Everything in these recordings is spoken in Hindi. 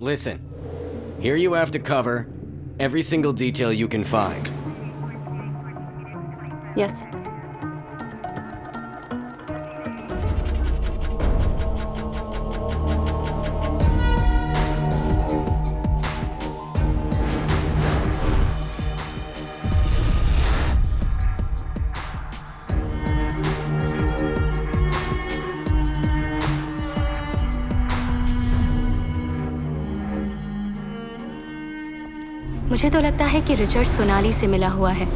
Listen, here you have to cover every single detail you can find. Yes. मुझे तो लगता है कि रिचर्ड सोनाली से मिला हुआ है।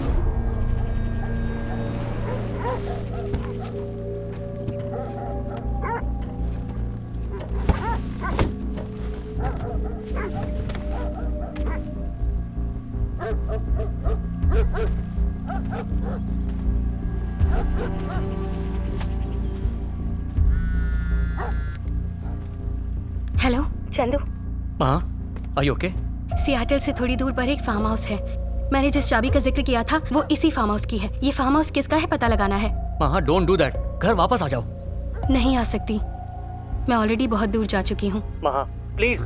हेलो चंदू। हाँ, आर यू ओके? सियाटल से थोड़ी दूर पर एक फार्म हाउस है। मैंने जिस चाबी का जिक्र किया था वो इसी फार्म हाउस की है। ये फार्म हाउस किसका है पता लगाना है। हाँ, डोंट डू दैट। घर वापस आ जाओ। नहीं आ सकती, मैं ऑलरेडी बहुत दूर जा चुकी हूँ। महा, please.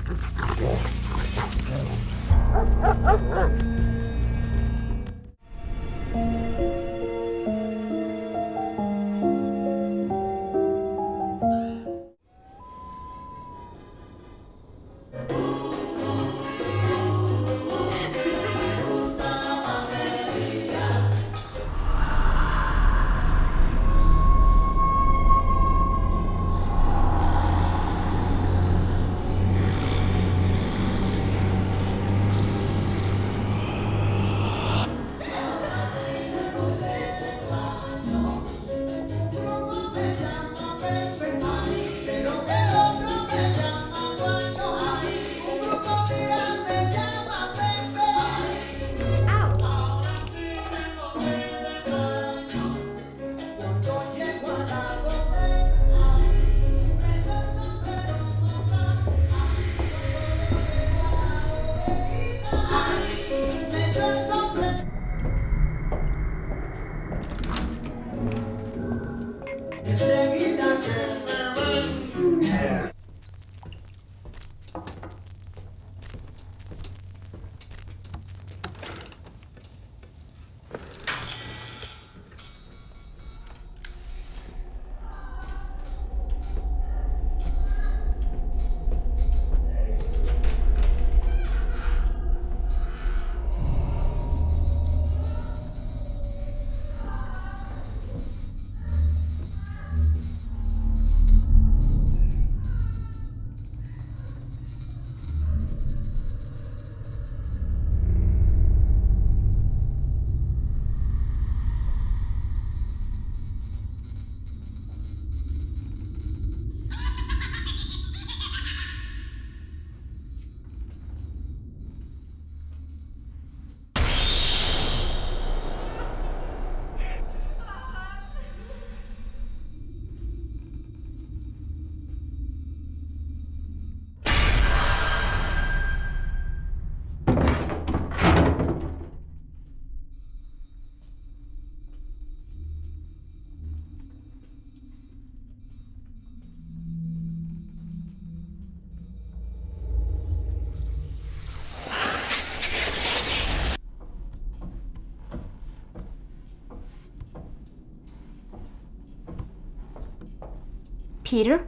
Peter?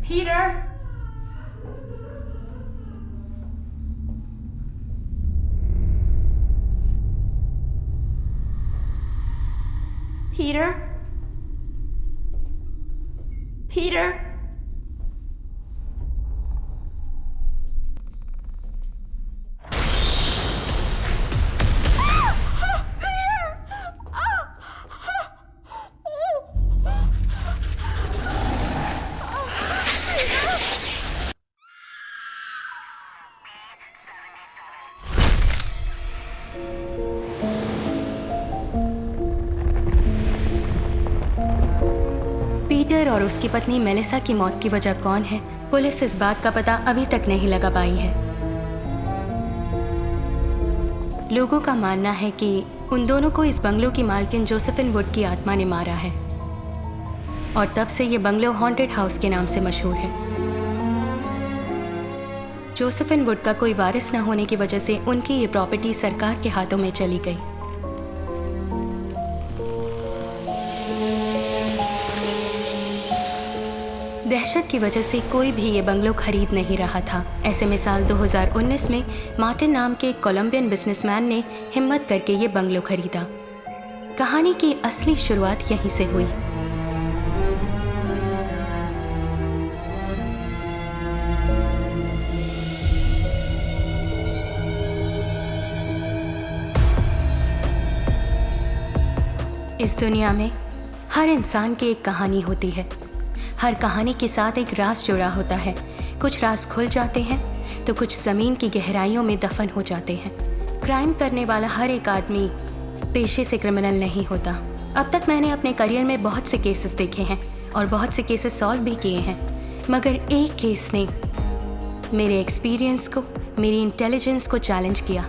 Peter? Peter? Peter? Peter और उसकी पत्नी मेलिसा की मौत की वजह कौन है, पुलिस इस बात का पता अभी तक नहीं लगा पाई है। लोगों का मानना है कि उन दोनों को इस बंगलो की मालकिन जोसेफिन वुड की आत्मा ने मारा है और तब से ये बंगलो हॉन्टेड हाउस के नाम से मशहूर है। जोसेफिन वुड का कोई वारिस न होने की वजह से उनकी ये प्रॉपर्टी सरकार के हाथों में चली गई। दहशत की वजह से कोई भी ये बंगलो खरीद नहीं रहा था। ऐसे में साल 2019 में मार्टिन नाम के एक कोलंबियन बिजनेसमैन ने हिम्मत करके ये बंगलो खरीदा। कहानी की असली शुरुआत यहीं से हुई। इस दुनिया में हर इंसान की एक कहानी होती है। हर कहानी के साथ एक राज जुड़ा होता है। कुछ राज खुल जाते हैं तो कुछ ज़मीन की गहराइयों में दफन हो जाते हैं। क्राइम करने वाला हर एक आदमी पेशे से क्रिमिनल नहीं होता। अब तक मैंने अपने करियर में बहुत से केसेस देखे हैं और बहुत से केसेस सॉल्व भी किए हैं, मगर एक केस ने मेरे एक्सपीरियंस को, मेरी इंटेलिजेंस को चैलेंज किया।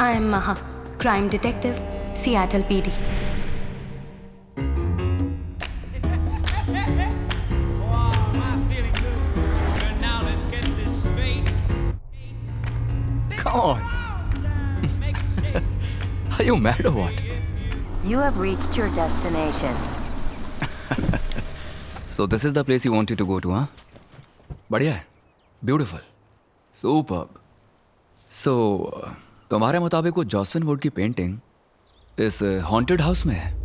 आई एम महा, crime detective, Seattle PD। Come on. Are you mad or what? You have reached your destination. So this is the place you wanted to go to, huh? बढ़िया है, beautiful, superb. So तुम्हारे मुताबिक वो जोसेफिन वुड की पेंटिंग इस हॉन्टेड हाउस में है?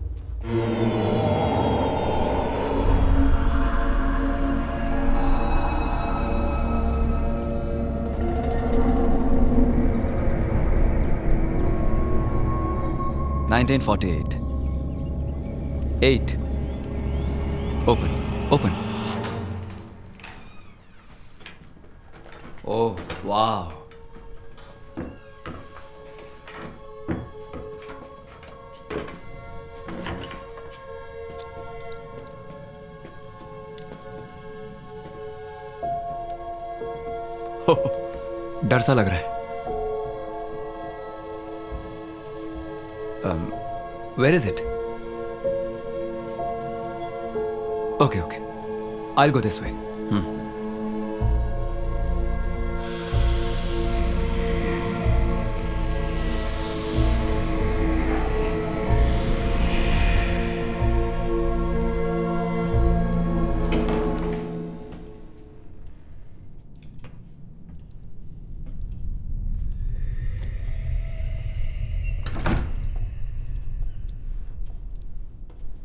(1948) 8. Open. Oh, wow. डर सा लग रहा है। Where is it? Okay. I'll go this way.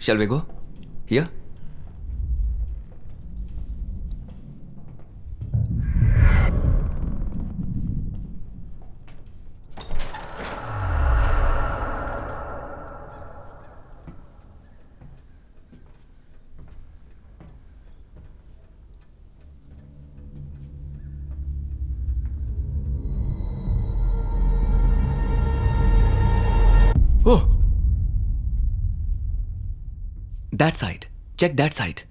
Shall we go? Here? Oh! That side. Check that side.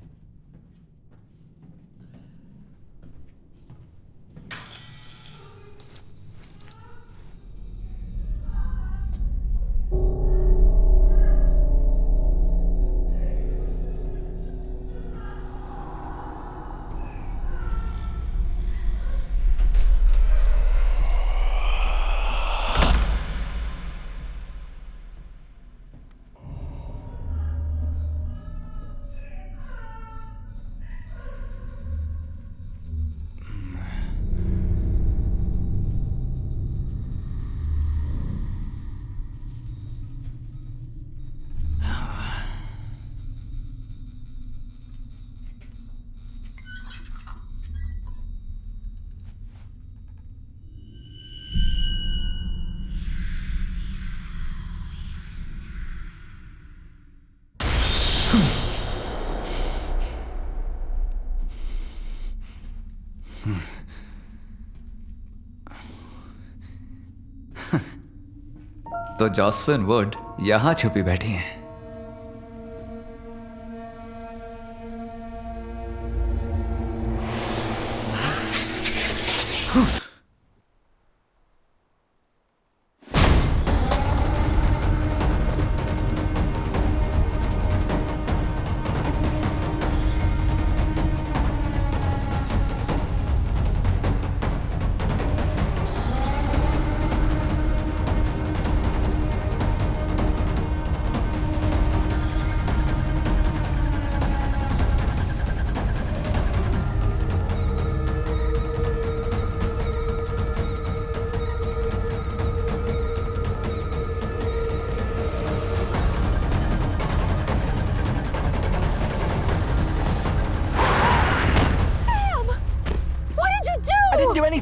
तो जोसेफिन वुड यहां छुपी बैठी हैं।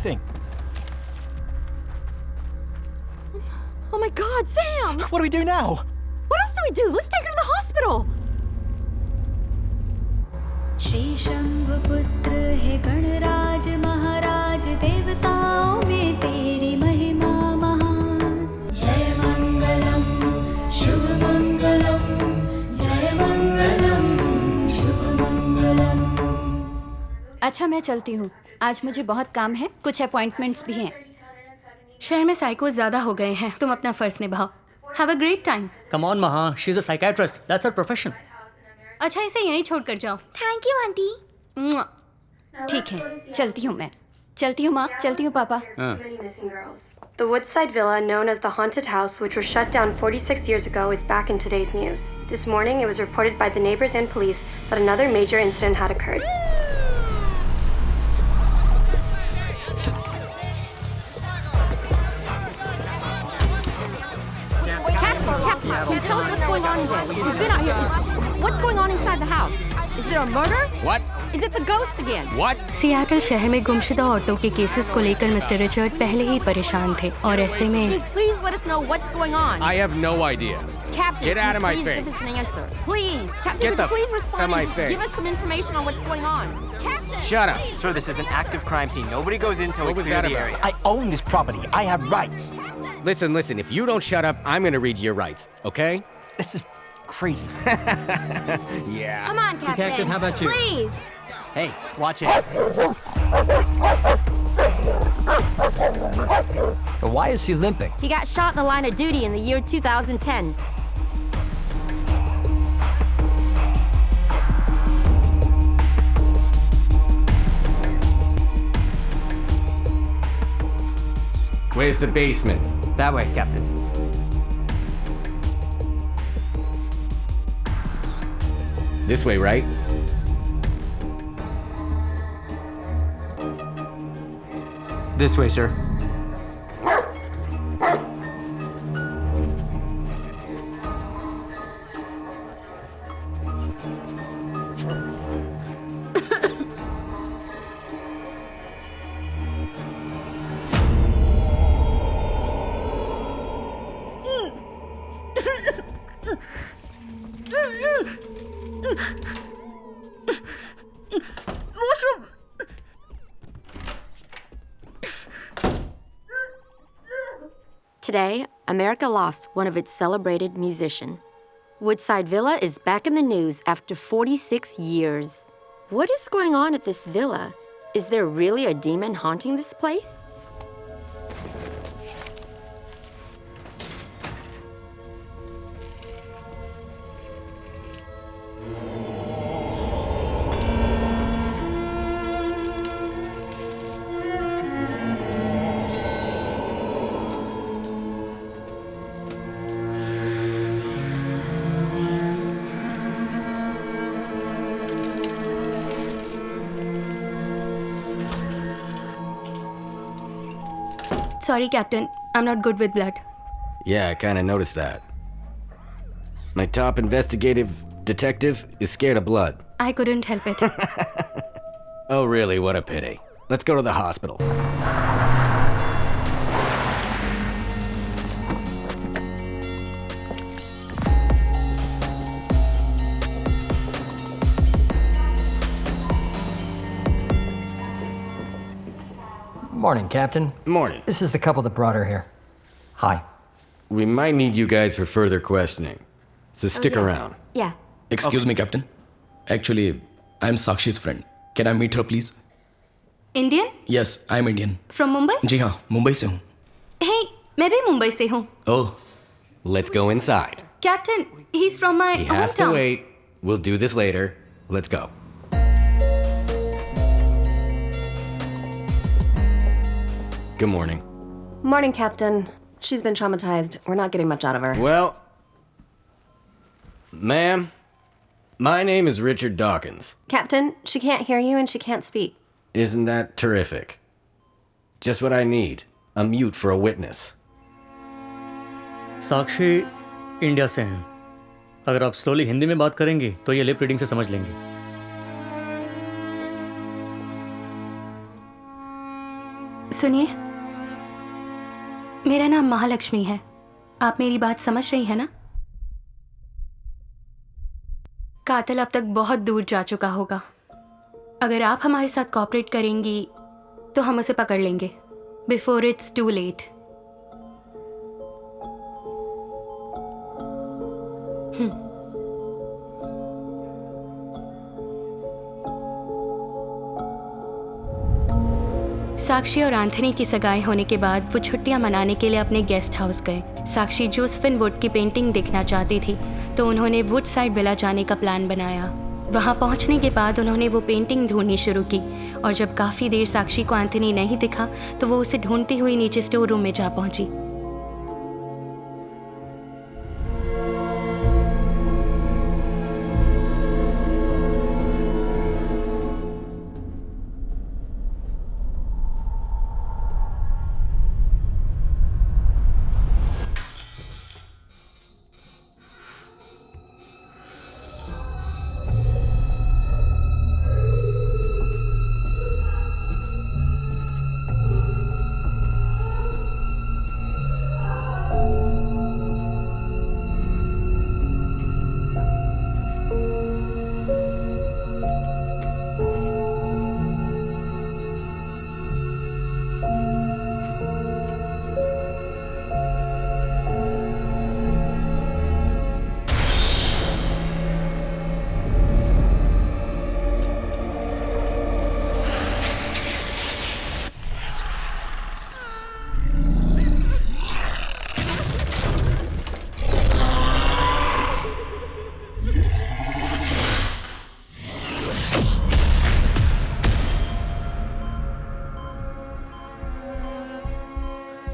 anything. Oh my God, Sam! What do we do now? What else do we do? Let's take her to the hospital! Shri शंभुपुत्र हे गणराज महाराज देवताओं में तेरी महिमा महान जय मंगलम शुभ मंगलम जय मंगलम शुभ मंगलम। अच्छा मैं चलती हूँ, आज मुझे बहुत काम है, कुछ अपॉइंटमेंट्स भी हैं। शहर में साइकोस ज्यादा हो गए हैं, तुम अपना फर्ज निभाओ। Have a great time. Come on, Maha. She's a psychiatrist. That's her profession. अच्छा इसे यहीं छोड़कर जाओ। Thank you aunty. ठीक है, चलती हूँ मैं। चलती हूँ माँ, चलती हूँ पापा। The Woodside Villa, known as the Haunted House, which was shut down 46 years ago, is back in today's news. This morning, it was reported by the neighbors and police that another major incident had occurred. Can you tell us what's going on in there? We've been out here. What's going on inside the house? Is there a murder? What? Is it the ghost again? What? Seattle शहर में गुमशुदा ऑटो के केसेस को लेकर मिस्टर रिचर्ड पहले ही परेशान थे और ऐसे Can you में please let us know what's going on? I have no idea. Captain, Get out of my please face. give us an answer. Please. Captain, Get would the you please f- respond out of my and face. give us some information on what's going on? Captain! Shut up. please. Sir, this is an active crime scene. Nobody goes in until What we was clear that the about? area. I own this property. I have rights. Listen, if you don't shut up, I'm gonna read your rights, okay? This is crazy. Yeah. Come on, Captain. Detective, how about you? Please. Hey, watch it. Why is she limping? He got shot in the line of duty in the year 2010. Where's the basement? That way, Captain. This way, right? This way, sir. Today, America lost one of its celebrated musicians. Woodside Villa is back in the news after 46 years. What is going on at this villa? Is there really a demon haunting this place? Sorry captain, I am not good with blood. Yeah, I kind of noticed that. My top investigative detective is scared of blood. I couldn't help it. Oh, really? What a pity. Let's go to the hospital. Morning, Captain. Morning. This is the couple that brought her here. Hi. We might need you guys for further questioning, so stick around. Yeah. Excuse me, Captain. Actually, I'm Sakshi's friend. Can I meet her, please? Indian? Yes, I'm Indian. From Mumbai? जी हाँ, मुंबई से हूँ. हे, मैं भी मुंबई से हूँ। Oh, Let's go inside. Captain, he is from my He has to hometown. wait. We'll do this later. Let's go. Good morning. Morning, Captain. She's been traumatized. We're not getting much out of her. Well, ma'am, my name is Richard Dawkins. Captain, she can't hear you and she can't speak. Isn't that terrific? Just what I need. A mute for a witness. Sakshi India से हैं। अगर आप स्लोली हिंदी में बात करेंगी तो ये लिप रीडिंग से समझ लेंगे। सुनिए, मेरा नाम महालक्ष्मी है। आप मेरी बात समझ रही हैं ना? कातिल अब तक बहुत दूर जा चुका होगा। अगर आप हमारे साथ कोऑपरेट करेंगी तो हम उसे पकड़ लेंगे बिफोर इट्स टू लेट। साक्षी और एंथनी की सगाई होने के बाद वो छुट्टियां मनाने के लिए अपने गेस्ट हाउस गए। साक्षी जोसेफिन वुड की पेंटिंग देखना चाहती थी, तो उन्होंने वुड साइड विला जाने का प्लान बनाया। वहां पहुंचने के बाद उन्होंने वो पेंटिंग ढूंढनी शुरू की, और जब काफ़ी देर साक्षी को एंथनी नहीं दिखा तो वो उसे ढूंढती हुई नीचे स्टोर रूम में जा पहुंची।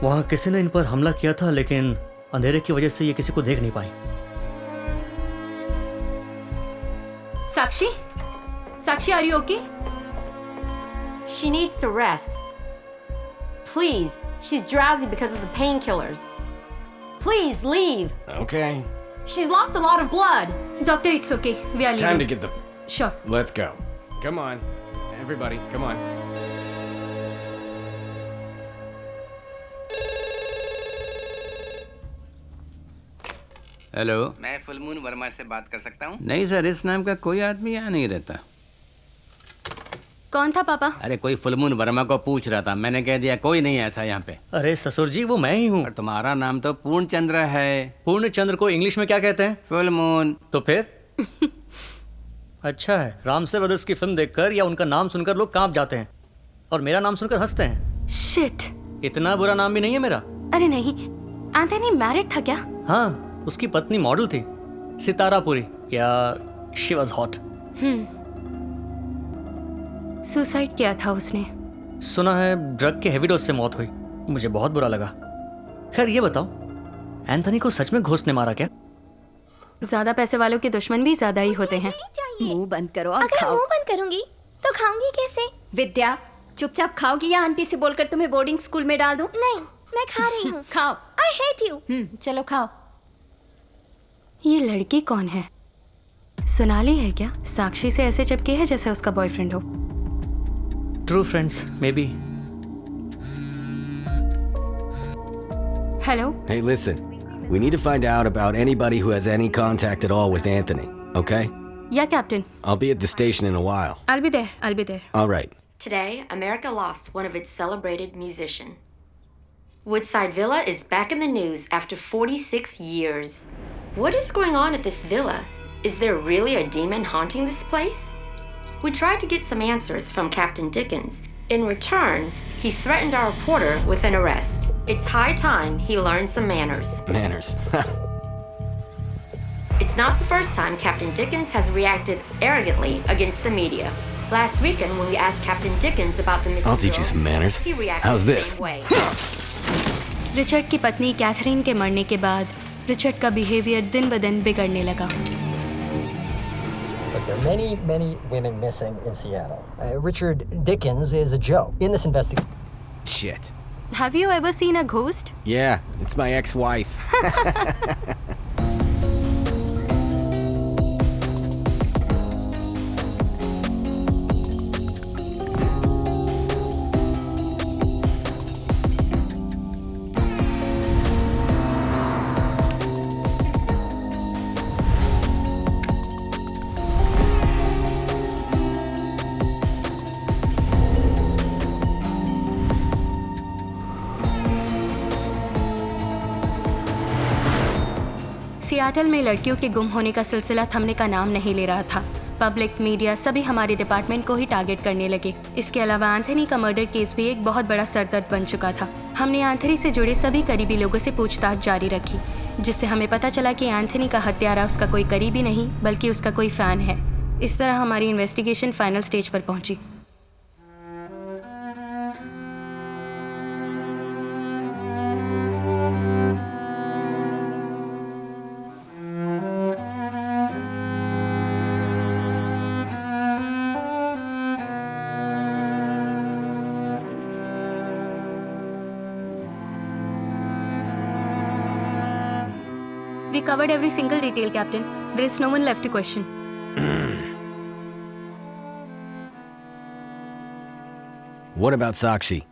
वहां किसी ने इन पर हमला किया था, लेकिन अंधेरे की वजह से ये किसी को देख नहीं पाई। साक्षी, साक्षी, are you okay? She needs to rest. Please, she's drowsy because of the painkillers. Please leave. Okay. She's lost a lot of blood. Doctor, it's okay. We are It's leaving. time to get the... Sure. Let's go. Come on. Everybody, come on. Hello, मैं फुलमून वर्मा से बात कर सकता हूँ? नहीं सर, इस नाम का कोई आदमी यहाँ नहीं रहता। कौन था पापा? अरे कोई फुलमून वर्मा को पूछ रहा था, मैंने कह दिया कोई नहीं है ऐसा यहाँ पे। अरे ससुर जी, वो मैं ही हूँ। और तुम्हारा नाम तो पूर्णचंद्र है। पूर्णचंद्र को इंग्लिश में क्या कहते हैं? फुलमून। तो फिर अच्छा है, रामसे ब्रदर्स की फिल्म देखकर या उनका नाम सुनकर लोग कांप जाते हैं, और मेरा नाम सुनकर हंसते हैं। शिट, इतना बुरा नाम भी नहीं है मेरा। अरे नहीं, एंथनी मैरिड था क्या? हाँ, उसकी पत्नी मॉडल थी, सितारापुरी, या शी वाज हॉट। सुसाइड किया था उसने। सुना है ड्रग के हेवी डोज से मौत हुई। मुझे बहुत बुरा लगा। खैर ये बताओ, एंथनी को सच में घोस्ट ने मारा क्या? ज्यादा पैसे वालों के दुश्मन भी ज्यादा ही होते हैं। मुंह बंद करो और अगर खाओ। मुंह बंद करूंगी तो खाऊंगी कैसे? विद्या, चुपचाप खाओगी या आंटी से बोलकर तुम्हें बोर्डिंग स्कूल में डाल दूं? नहीं, मैं खा रही हूँ। खाओ। I hate you. चलो खाओ। ये लड़की कौन है? सोनाली है क्या? साक्षी से ऐसे चिपकी है जैसे उसका बॉयफ्रेंड हो। True friends, may be. Hello. Hey, listen. We need to find out about anybody who has any contact at all with Anthony, okay? Yeah, Captain. I'll be at the station in a while. I'll be there. I'll be there. All right. Today, America lost one of its celebrated musicians. Woodside Villa is back in the news after 46 years. What is going on at this villa? Is there really a demon haunting this place? We tried to get some answers from Captain Dickens. In return, he threatened our reporter with an arrest. It's high time he learned some manners. Manners. It's not the first time Captain Dickens has reacted arrogantly against the media. Last weekend, when we asked Captain Dickens about the missing I'll teach you girl, some manners. he reacted How's the this? same way. Richard की पत्नी कैथरीन के मरने के बाद रिचर्ड का बिहेवियर दिन ब दिन बिगड़ने लगा। But there are many, many women missing in Seattle. Richard Dickens is a joke in this investigation. Shit. Have you ever seen a ghost? Yeah, it's my ex-wife. Seattle में लड़कियों के गुम होने का सिलसिला थमने का नाम नहीं ले रहा था। पब्लिक, मीडिया सभी हमारे डिपार्टमेंट को ही टारगेट करने लगे। इसके अलावा एंथनी का मर्डर केस भी एक बहुत बड़ा सरदर्द बन चुका था। हमने एंथनी से जुड़े सभी करीबी लोगों से पूछताछ जारी रखी, जिससे हमें पता चला कि एंथनी का हत्यारा उसका कोई करीबी नहीं बल्कि उसका कोई फ़ैन है। इस तरह हमारी इन्वेस्टिगेशन फाइनल स्टेज पर पहुंची। We covered every single detail, Captain. There is no one left to question. What about Sakshi?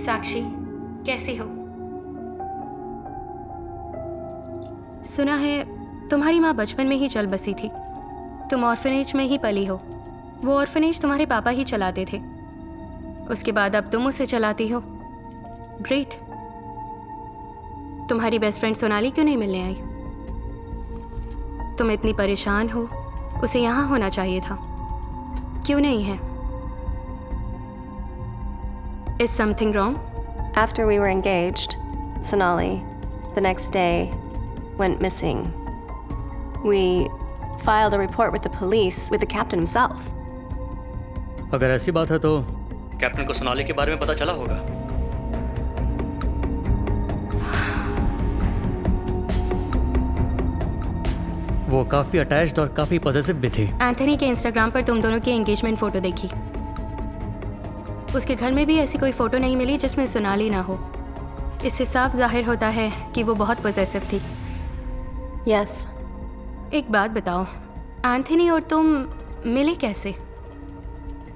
साक्षी, कैसी हो? सुना है तुम्हारी माँ बचपन में ही चल बसी थी। तुम ऑर्फनेज में ही पली हो। वो ऑर्फनेज तुम्हारे पापा ही चलाते थे। उसके बाद अब तुम उसे चलाती हो। ग्रेट। तुम्हारी बेस्ट फ्रेंड सोनाली क्यों नहीं मिलने आई? तुम इतनी परेशान हो, उसे यहाँ होना चाहिए था। क्यों नहीं है? Is something wrong? After we were engaged, Sonali, the next day, went missing. We filed a report with the police, with the captain himself. अगर ऐसी बात है तो कैप्टन को सोनाली के बारे में पता चला होगा। वो काफी अटैच्ड और काफी पॉजिटिव भी थी। एंथनी के इंस्टाग्राम पर तुम दोनों की एंगेजमेंट फोटो देखी। उसके घर में भी ऐसी कोई फोटो नहीं मिली जिसमें सोनाली ना हो। इससे साफ जाहिर होता है कि वो बहुत पॉसेसिव थी। Yes. एक बात बताओ, एंथनी और तुम मिले कैसे?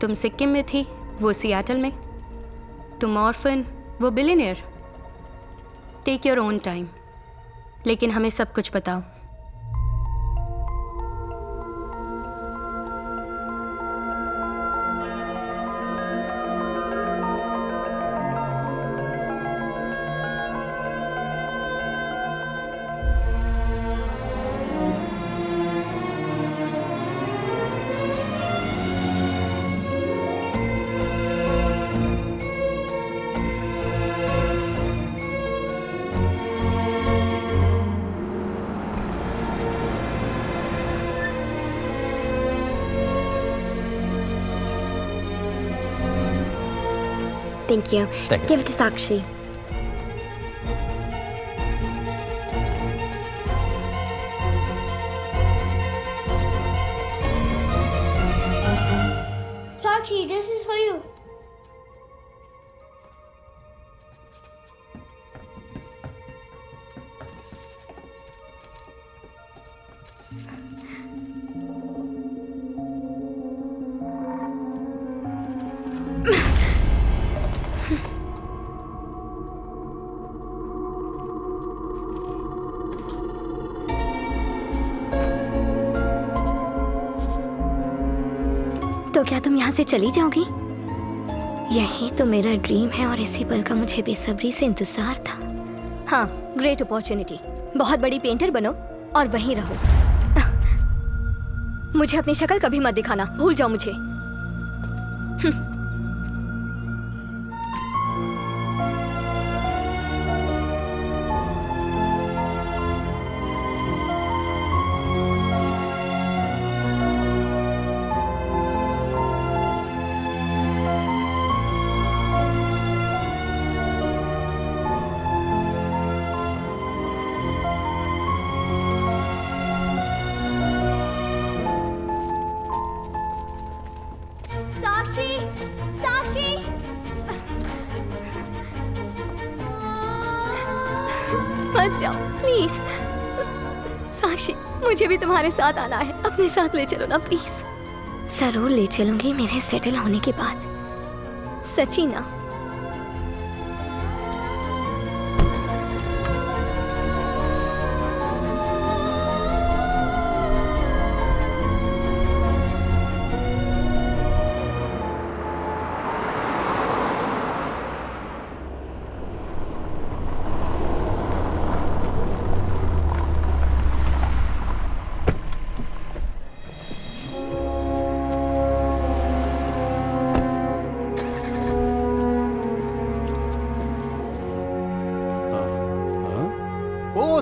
तुम सिक्किम में थी, वो सियाटल में। तुम ऑर्फन, वो billionaire. Take your own time, लेकिन हमें सब कुछ बताओ। Thank you. Thank you. Give it to Sakshi. Sakshi, this is for you. तो क्या तुम यहाँ से चली जाओगी? यही तो मेरा ड्रीम है और इसी पल का मुझे बेसब्री से इंतजार था। हाँ, ग्रेट अपॉर्चुनिटी। बहुत बड़ी पेंटर बनो और वहीं रहो। मुझे अपनी शक्ल कभी मत दिखाना, भूल जाओ मुझे। साक्षी, साक्षी, मत जाओ प्लीज। साक्षी, मुझे भी तुम्हारे साथ आना है। अपने साथ ले चलो ना प्लीज। जरूर ले चलूंगी मेरे सेटल होने के बाद। सची ना?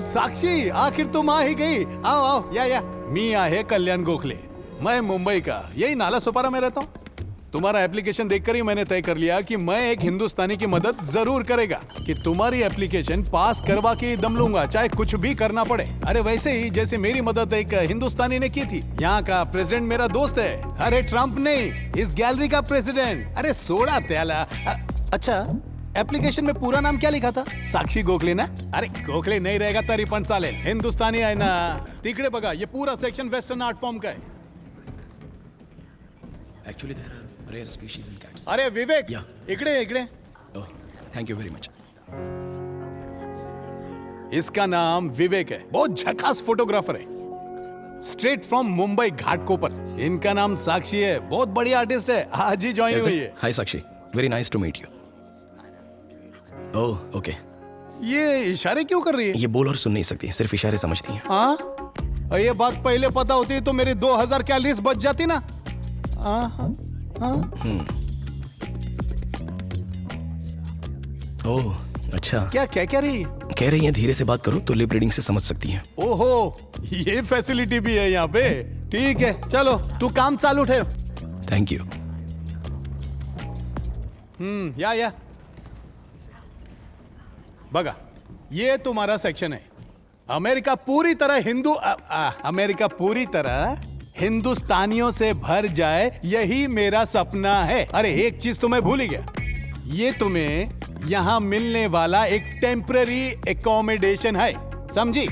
साक्षी, आखिर तुम आ ही गई। आओ आओ, या मी आहे कल्याण गोखले। मैं मुंबई का यही नाला सोपारा में रहता हूँ। तुम्हारा एप्लीकेशन देखकर ही मैंने तय कर लिया कि मैं एक हिंदुस्तानी की मदद जरूर करेगा कि तुम्हारी एप्लीकेशन पास करवा के दम लूंगा, चाहे कुछ भी करना पड़े। अरे वैसे ही जैसे मेरी मदद एक हिंदुस्तानी ने की थी। यहाँ का प्रेसिडेंट मेरा दोस्त है। अरे ट्रम्प नहीं, इस गैलरी का प्रेसिडेंट। अरे सोडा त्याला। अच्छा, एप्लीकेशन में पूरा नाम क्या लिखा था? साक्षी गोखले ना? अरे गोखले नहीं रहेगा तरी पण चालेल, हिंदुस्तानी आहे ना। तिकडे बघा, ये पूरा सेक्शन वेस्टर्न आर्ट फॉर्म का है। Actually, there are rare species in cats. अरे विवेक, इकडे इकडे। Oh, thank you very much. इसका नाम विवेक है, बहुत झकास फोटोग्राफर है, स्ट्रेट फ्रॉम मुंबई घाटकोपर। इनका नाम साक्षी है, बहुत बढ़िया आर्टिस्ट है, आज ही ज्वाइन हुई है। Hi Sakshi, very nice to meet you. Oh, okay. ये इशारे क्यों कर रही है? ये बोल और सुन नहीं सकती, सिर्फ इशारे समझती है। हाँ, ये बात पहले पता होती तो मेरी 2000 कैलोरीज बच जाती ना। ओह, अच्छा। क्या क्या कह रही? कह रही है धीरे से बात करो तो लिप रीडिंग से समझ सकती है। ओहो, ये फैसिलिटी भी है यहाँ पे। ठीक है, चलो तू काम चालू ठेव। Thank you. या बघा, ये तुम्हारा सेक्शन है। अमेरिका पूरी तरह हिंदुस्तानियों से भर जाए, यही मेरा सपना है। अरे एक चीज तो मैं भूल ही गया, ये तुम्हें यहाँ मिलने वाला एक टेम्पररी एकोमोडेशन है, समझी?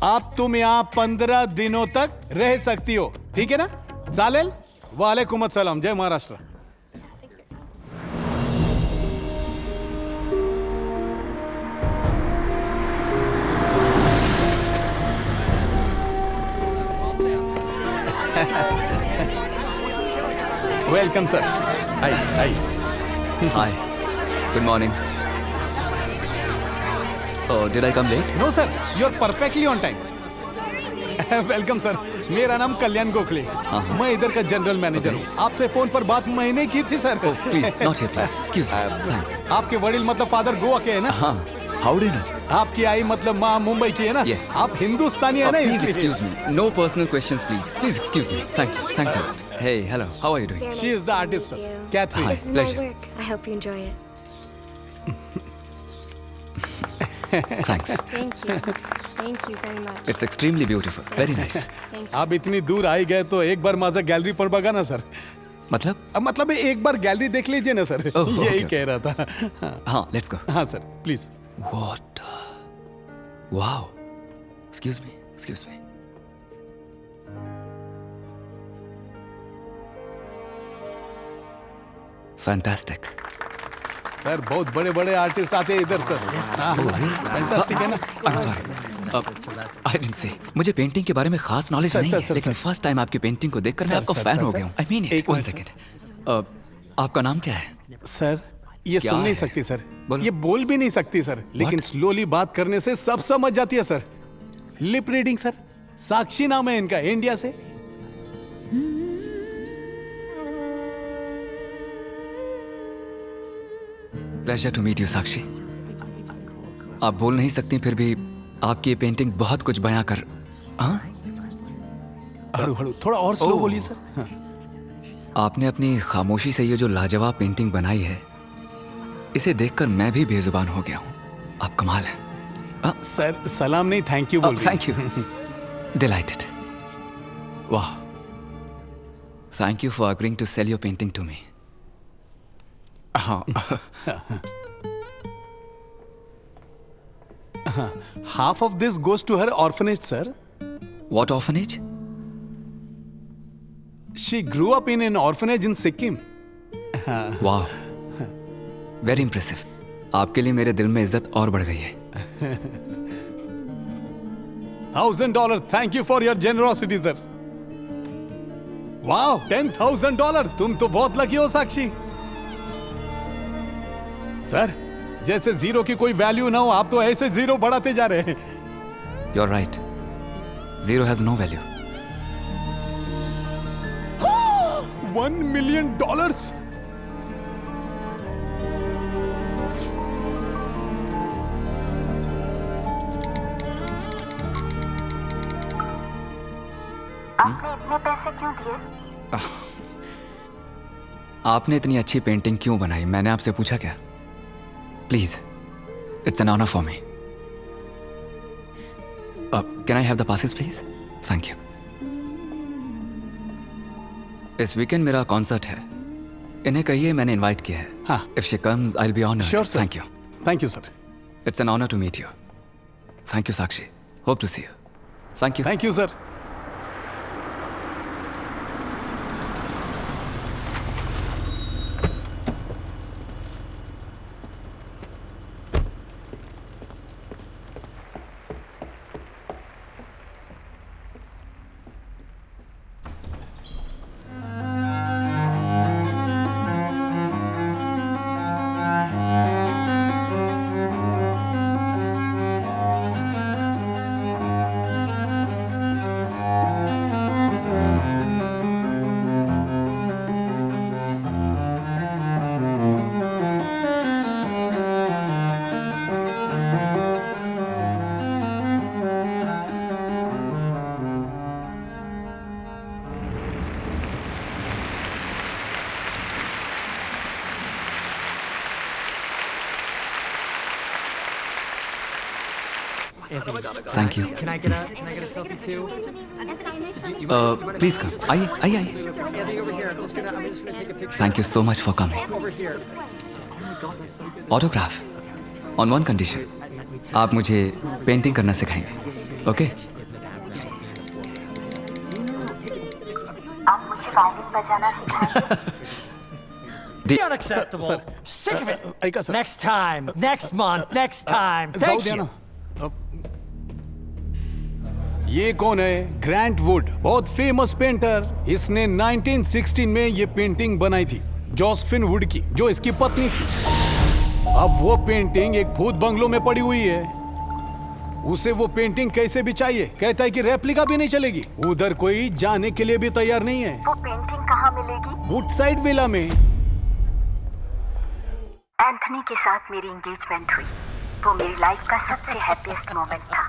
अब तुम यहाँ 15 दिनों तक रह सकती हो, ठीक है ना? चालेल? वालेकुम अस्सलाम, जय Maharashtra. Welcome, sir. Hi. Hi. Good morning. Oh, did I come late? No, sir. You're perfectly on time. Welcome, sir. मेरा नाम कल्याण गोखले। मैं इधर का जनरल मैनेजर हूँ। आपसे फोन पर बात मैंने की थी, sir. Oh, please, not here, please. Excuse me. Thanks. आपके वडील मतलब फादर गोवा के है ना? हाँ. How do you know? आपकी आई मतलब माँ मुंबई की है ना? Yes. आप हिंदुस्तानी है ना? Please excuse me. No personal questions, please. Please excuse me. Thank you. Thanks a lot. Hey, hello. How are you doing? She is the artist, sir. Catherine. Hi. This is Pleasure. my work. I hope you enjoy it. Thanks. Thank you. Thank you very much. It's extremely beautiful. Very nice. Thank you. आप इतनी दूर आई गए तो एक बार माझा गैलरी पर बघा ना, सर। मतलब एक बार गैलरी देख लीजिए ना, सर। यही कह रहा था। हाँ, let's go. हाँ sir, please. What? Wow. Excuse me. Fantastic. Sir बहुत बड़े बड़े आर्टिस्ट आते हैं इधर, सर। फैंटास्टिक है ना? I'm sorry. I didn't say. मुझे पेंटिंग के बारे में खास नॉलेज नहीं है, लेकिन फर्स्ट टाइम आपकी पेंटिंग को देखकर मैं आपका फैन हो गया हूँ। I mean it. One second. आपका नाम क्या है? सर, ये सुन नहीं सकती सर, ये बोल भी नहीं सकती सर, लेकिन स्लोली बात करने से सब समझ जाती है sir. Lip reading sir. Sakshi नाम है इनका, इंडिया से। Pleasure to meet you Sakshi. आप बोल नहीं सकती, फिर भी आपकी ये पेंटिंग बहुत कुछ बयां कर। हड़ू थोड़ा और स्लो बोलिए सर। हाँ। आपने अपनी खामोशी से ये जो लाजवाब पेंटिंग बनाई है, इसे देखकर मैं भी बेजुबान हो गया हूँ। आप कमाल है। सर सलाम नहीं, थैंक यू बोलिए। Thank you. डिलाइटेड। वाह। Thank you for agreeing to sell your painting to me. हाँ। Half of this goes to her orphanage, sir. What orphanage? She grew up in an orphanage in Sikkim. Wow. Very impressive. आपके लिए मेरे दिल में इज्जत और बढ़ गई है. $1,000. Thank you for your generosity, sir. Wow, $10,000. तुम तो बहुत लकी हो साक्षी. सर, जैसे जीरो की कोई वैल्यू ना हो, आप तो ऐसे जीरो बढ़ाते जा रहे हैं. You're right. Zero has no value. $1 million. आपने इतने पैसे क्यों दिए? आपने इतनी अच्छी पेंटिंग क्यों बनाई? मैंने आपसे पूछा क्या? Please, it's an honour for me. Can I have the passes please? Thank you. इस वीकेंड मेरा कॉन्सर्ट है. इन्हें कहिए मैंने इनवाइट किया है. हाँ. If she comes I will be honoured. Sure, sir. Thank you. Thank you, sir. It's an honour to meet you. Thank you Sakshi. Hope to see you. Thank you. Thank you, sir. Thank you. Can I get a selfie too? Please come. आइए. Anthony, over here. I'm just gonna take a picture. Thank you so much for coming. Over here. Autograph. On one condition. आप मुझे पेंटिंग करना सिखाएंगे. Okay? आप मुझे वायलिन बजाना सिखाएं. Unacceptable. Sir, Sick of it. ऐका sir. Next time. Next month. Next time. जाओ Thank दिया you. ना. ये कौन है? ग्रांट वुड, बहुत फेमस पेंटर. इसने 1916 में ये पेंटिंग बनाई थी जोसेफिन वुड की, जो इसकी पत्नी थी. अब वो पेंटिंग एक भूत बंगलों में पड़ी हुई है. उसे वो पेंटिंग कैसे भी चाहिए. कहता है कि रेप्लिका भी नहीं चलेगी. उधर कोई जाने के लिए भी तैयार नहीं है. वो पेंटिंग कहाँ मिलेगी? वुडसाइड विला में. एंथनी के साथ मेरी एंगेजमेंट हुई. वो मेरी लाइफ का सबसे हैप्पीएस्ट मोमेंट था.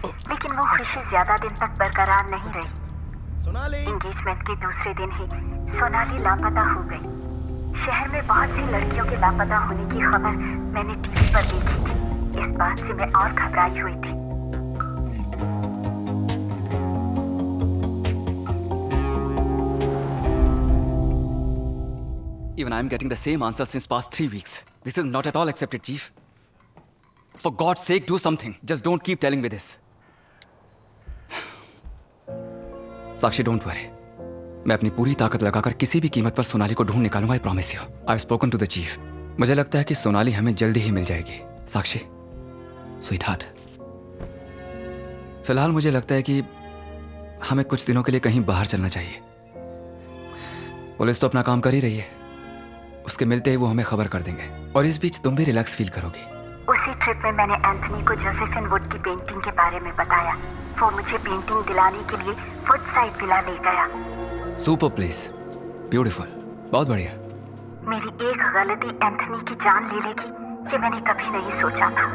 लेकिन वो खुशी ज्यादा दिन तक बरकरार नहीं रही. एंगेजमेंट के दूसरे दिन ही सोनाली लापता हो गई. शहर में बहुत सी लड़कियों के लापता होने की खबर मैंने टीवी पर देखी थी. इस बात से मैं और घबराई हुई थी. Even I am getting the same answer since past 3 weeks. This is not at all accepted, Chief. For God's sake, do something. Just don't keep telling me this. Sakshi, don't worry. मैं अपनी पूरी ताकत लगाकर किसी भी कीमत पर सोनाली को ढूंढ निकालूंगा. I promise you. I've spoken to the chief. मुझे लगता है कि सोनाली हमें जल्दी ही मिल जाएगी. साक्षी, स्वीटहार्ट. फिलहाल मुझे लगता है कि हमें कुछ दिनों के लिए कहीं बाहर चलना चाहिए. पुलिस तो अपना काम कर ही रही है. उसके मिलते ही वो हमें खबर कर देंगे. और इस बीच तुम भी रिलैक्स फील करोगी. उसी ट्रिप में मैंने एंथनी को जोसेफिन वुड की पेंटिंग के बारे में बताया. वो मुझे पेंटिंग दिलाने के लिए वुडसाइड विला ले गया. Super place. ब्यूटीफुल. बहुत बढ़िया. मेरी एक गलती एंथनी की जान ले लेगी, ये मैंने कभी नहीं सोचा था.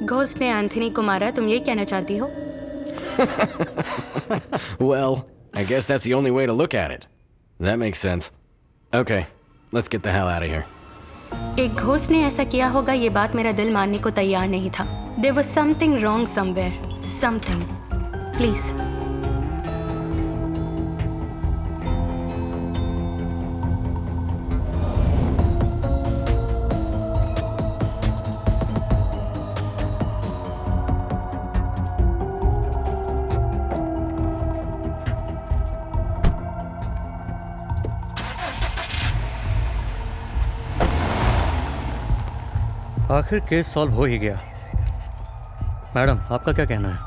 घोस्ट ने एंथनी को मारा, तुम ये कहना चाहती हो? Well, I guess that's the only way to look at it. That makes sense. Okay, let's get the hell out of here. एक घोस्ट ने ऐसा किया होगा, ये बात मेरा दिल मानने को तैयार नहीं था. There was something wrong somewhere. Something. Please. आखिर केस सॉल्व हो ही गया। मैडम, आपका क्या कहना है?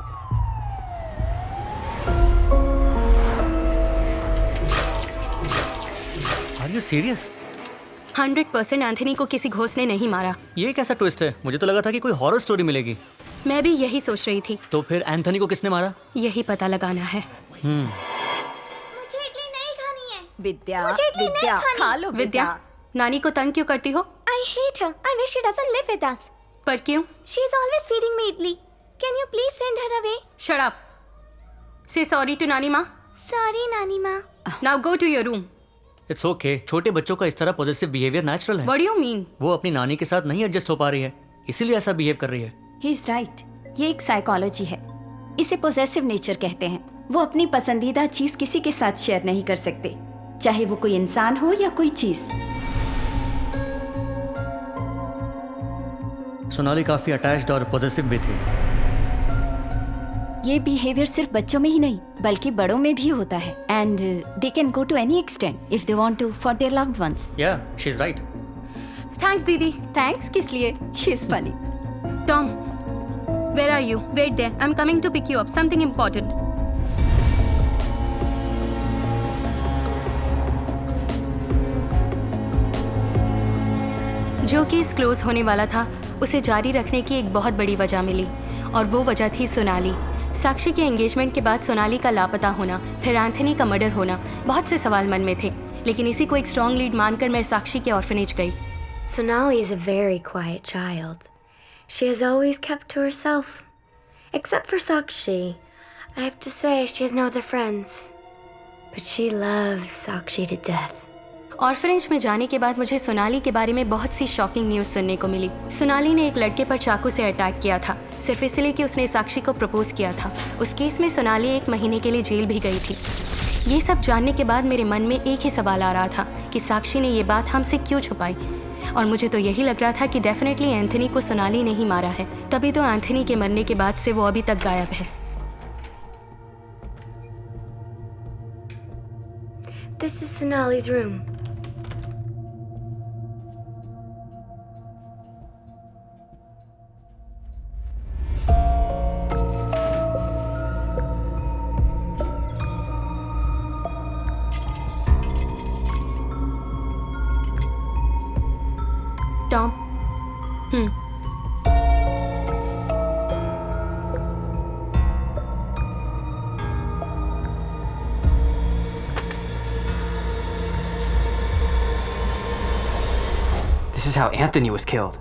Are you serious? 100% एंथनी को किसी घोस्ट ने नहीं मारा। ये कैसा ट्विस्ट है? मुझे तो लगा था कि कोई हॉरर स्टोरी मिलेगी। मैं भी यही सोच रही थी। तो फिर एंथनी को किसने मारा? यही पता लगाना है। मुझे इडली नहीं खानी है। विद्या, मुझे इडली नहीं विद्या, खानी। खा लो विद्या, नानी को तंग क्यों करती हो? I hate her. I wish she doesn't live with us. पर क्यों? She is always feeding me idli. Can you please send her away? Shut up. Say sorry to नानी माँ. Sorry, नानी माँ. Now go to your room. It's okay. छोटे बच्चों का इस तरह पॉजिटिव बिहेवियर नेचुरल है। What do you mean? वो अपनी नानी के साथ नहीं एडजस्ट हो पा रही है, इसीलिए ऐसा बिहेव कर रही है। He is right. ये एक साइकोलॉजी है, इसे पोजेसिव नेचर कहते हैं। वो अपनी पसंदीदा चीज किसी के साथ शेयर नहीं कर सकते, चाहे वो कोई इंसान हो या कोई चीज। सोनाली काफी अटैच्ड और पॉजिटिव भी थी। ये बिहेवियर सिर्फ बच्चों में ही नहीं बल्कि बड़ों में भी होता है, and they can go to any extent if they want to for their loved ones. Yeah, she is right. Thanks दीदी। थैंक्स किस लिए? She is funny. Tom, where are you? Wait there. I'm coming to pick you up. Something important. जो केस क्लोज होने वाला था उसे जारी रखने की एक बहुत बड़ी वजह मिली, और वो वजह थी सोनाली। साक्षी के एंगेजमेंट के बाद सोनाली का लापता होना, फिर एंथनी का मर्डर होना, बहुत से सवाल मन में थे, लेकिन इसी को एक स्ट्रॉन्ग लीड मानकर मैं साक्षी के ऑर्फनेज गई। Sonali is a very quiet child. She has always kept to herself. Except for Sakshi. I have to say, she has no other friends. But she loves Sakshi to death. Orphanage में जाने के बाद मुझे सोनाली के बारे में बहुत सी शॉकिंग न्यूज़ सुनने को मिली। सोनाली ने एक लड़के पर चाकू से अटैक किया था, सिर्फ इसलिए कि उसने साक्षी को प्रपोज किया था। उस केस में सोनाली 1 महीने के लिए जेल भी गई थी। ये सब जानने के बाद मेरे मन में एक ही सवाल आ रहा था कि साक्षी ने ये बात हमसे क्यों छुपाई, और मुझे तो यही लग रहा था कि डेफिनेटली एंथनी को सोनाली ने ही मारा है। तभी तो एंथनी के मरने के बाद से वो अभी तक गायब है। This is Sonali's room. Tom, This is how Anthony was killed.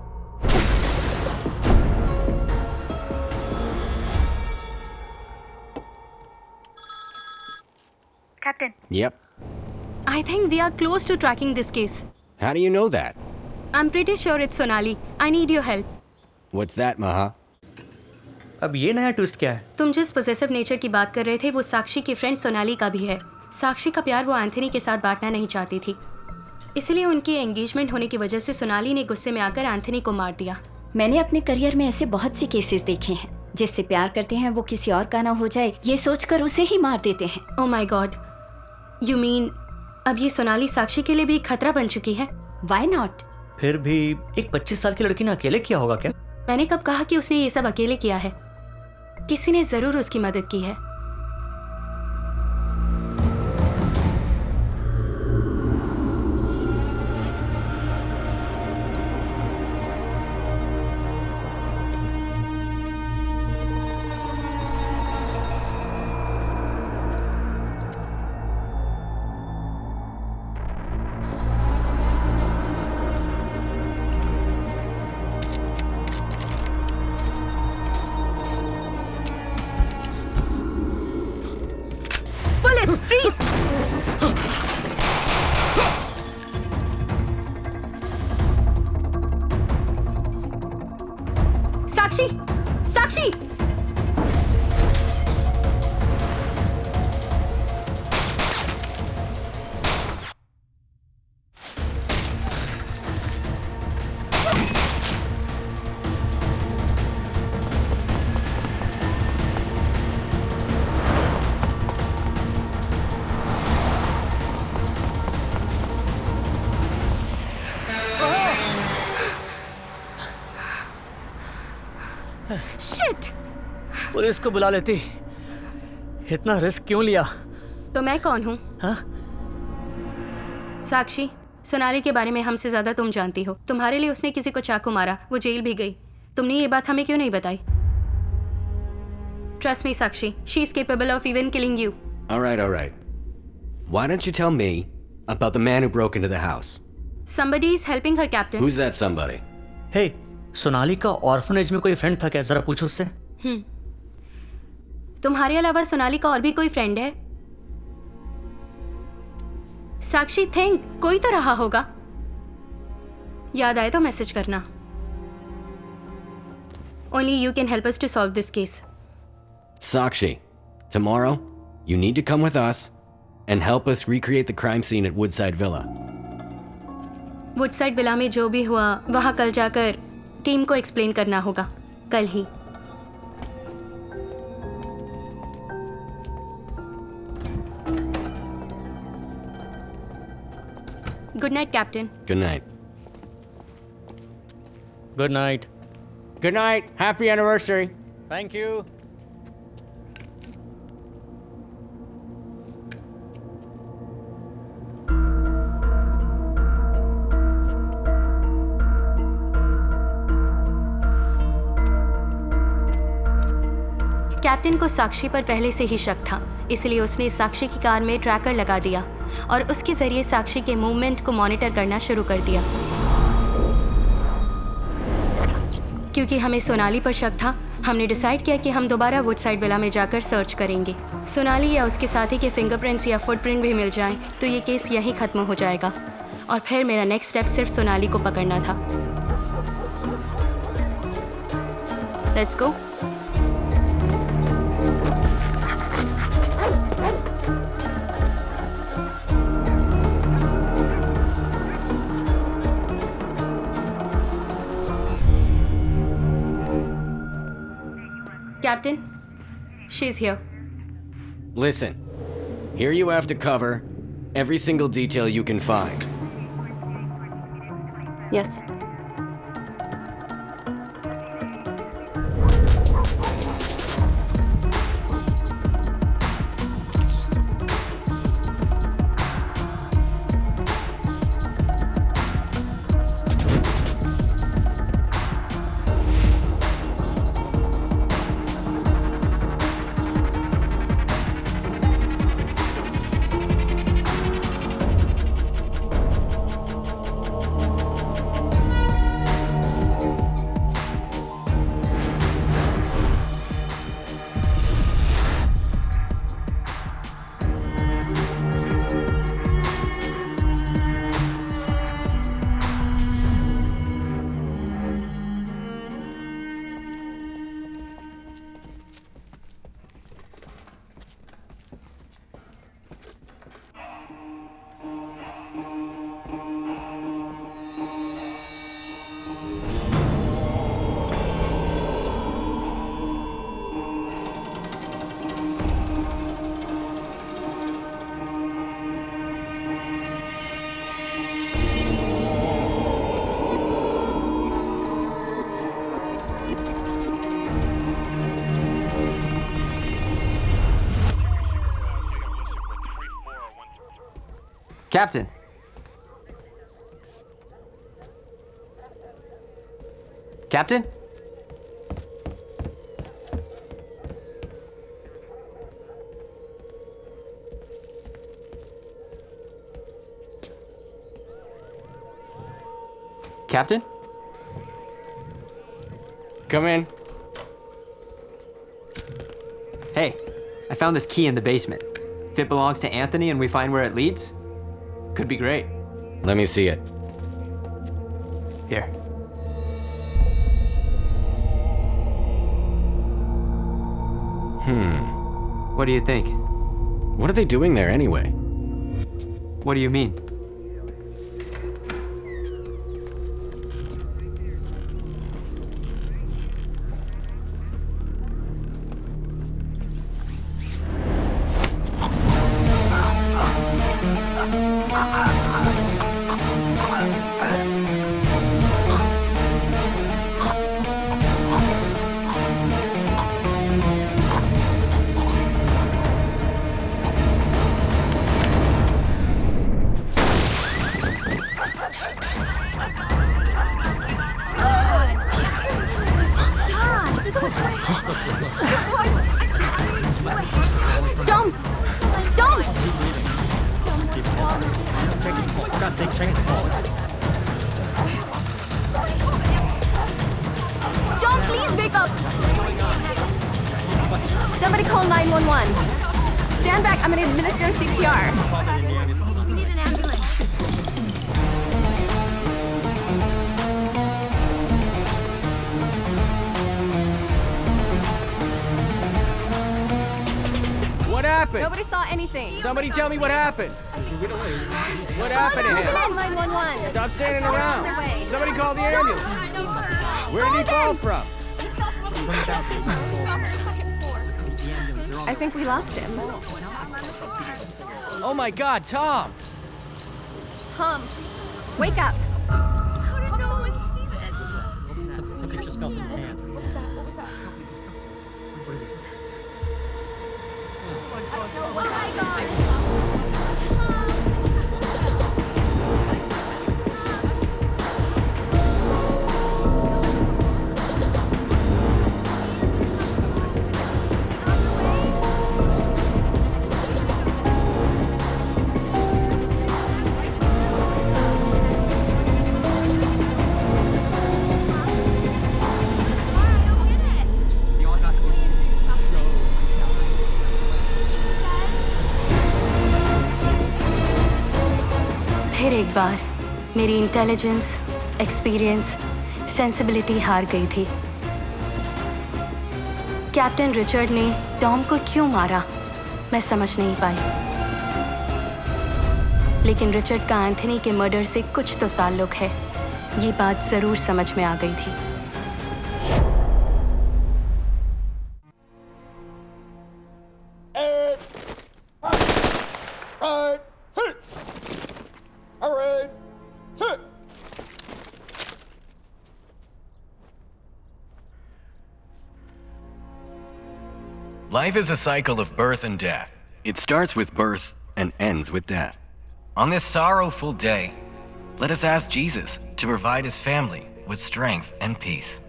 Captain. Yep. I think we are close to tracking this case. How do you know that? I'm pretty sure it's Sonali. I need your help. What's that, Maha? अब ये नया ट्विस्ट क्या है? तुम जिस पोसेसिव नेचर की बात कर रहे थे वो साक्षी की फ्रेंड सोनाली का भी है। साक्षी का प्यार वो एंथनी के साथ बांटना नहीं चाहती थी, इसलिए उनकी एंगेजमेंट होने की वजह से सोनाली ने गुस्से में आकर एंथनी को मार दिया। मैंने अपने करियर में ऐसे बहुत सी केसेस देखे हैं, जिससे प्यार करते हैं वो किसी और का ना हो जाए ये सोचकर उसे ही मार देते हैं। Oh my God, you mean अब ये सोनाली साक्षी के लिए भी खतरा बन चुकी है? Why not? फिर भी एक 25 साल की लड़की ने अकेले किया होगा क्या? मैंने कब कहा कि उसने ये सब अकेले किया है? किसी ने जरूर उसकी मदद की है। Freeze! साक्षी! साक्षी! शिट! पुलिस को बुला लेती, इतना रिस्क क्यों लिया? तो मैं कौन हूँ? हाँ? साक्षी, सोनाली के बारे में हमसे ज्यादा तुम जानती हो। तुम्हारे लिए उसने किसी को चाकू मारा, वो जेल भी गई। तुमने ये बात हमें क्यों नहीं बताई? Trust me Sakshi, she is capable of even killing you. All right. Why don't you tell me about the man who broke into the house? Somebody is helping her, Captain. Who's that somebody? Hey, Sonali का ऑर्फनेज में कोई फ्रेंड था क्या? जरा पूछो उससे। तुम्हारे अलावा सोनाली का और भी कोई फ्रेंड है? साक्षी, थिंक, कोई तो रहा होगा। याद आए तो मैसेज करना। Only you can help us to solve this case. Sakshi, tomorrow, you need to come with us and help us recreate the crime scene at Woodside Villa. Woodside villa में जो भी हुआ वहां कल जाकर टीम को एक्सप्लेन करना होगा, कल ही। Good night captain. Good night. Good night. Good night. Happy anniversary. Thank you. Captain को साक्षी पर पहले से ही शक था, इसलिए उसने साक्षी की कार में ट्रैकर लगा दिया और उसके जरिए साक्षी के मूवमेंट को मॉनिटर करना शुरू कर दिया। क्योंकि हमें सोनाली पर शक था, हमने डिसाइड किया कि हम दोबारा वुडसाइड विला में जाकर सर्च करेंगे। सोनाली या उसके साथी के फिंगरप्रिंट्स या फुटप्रिंट भी मिल जाएं, तो ये केस यहीं खत्म हो जाएगा। और फिर मेरा नेक्स्ट स्टेप सिर्फ सोनाली को पकड़ना था। Let's go. Captain, she's here. Listen, here you have to cover every single detail you can find. Yes. Captain. Captain? Captain? Come in. Hey, I found this key in the basement. If it belongs to Anthony and we find where it leads, could be great. Let me see it. Here. What do you think? What are they doing there anyway? What do you mean? Tom! Tom! Tom, please wake up! Somebody call 911. Stand back, I'm gonna administer CPR. We need an ambulance. What happened? Nobody saw anything. Somebody tell me what happened. What happened to him? Ambulance 911. Stop standing They're on around. their way. Somebody call the ambulance. Where did he fall from? I think we lost him. Oh my God, Tom! Tom, wake up. How did no one see this? Somebody just fell in the sand. Oh my God! फिर एक बार मेरी इंटेलिजेंस, एक्सपीरियंस, सेंसिबिलिटी हार गई थी। कैप्टन रिचर्ड ने टॉम को क्यों मारा, मैं समझ नहीं पाई। लेकिन रिचर्ड का एंथनी के मर्डर से कुछ तो ताल्लुक है, ये बात जरूर समझ में आ गई थी। Life is a cycle of birth and death. It starts with birth and ends with death. On this sorrowful day, let us ask Jesus to provide his family with strength and peace.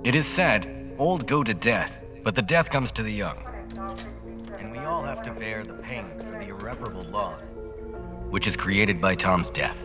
It is said, old go to death, but the death comes to the young. And we all have to bear the pain for the irreparable loss, which is created by Tom's death.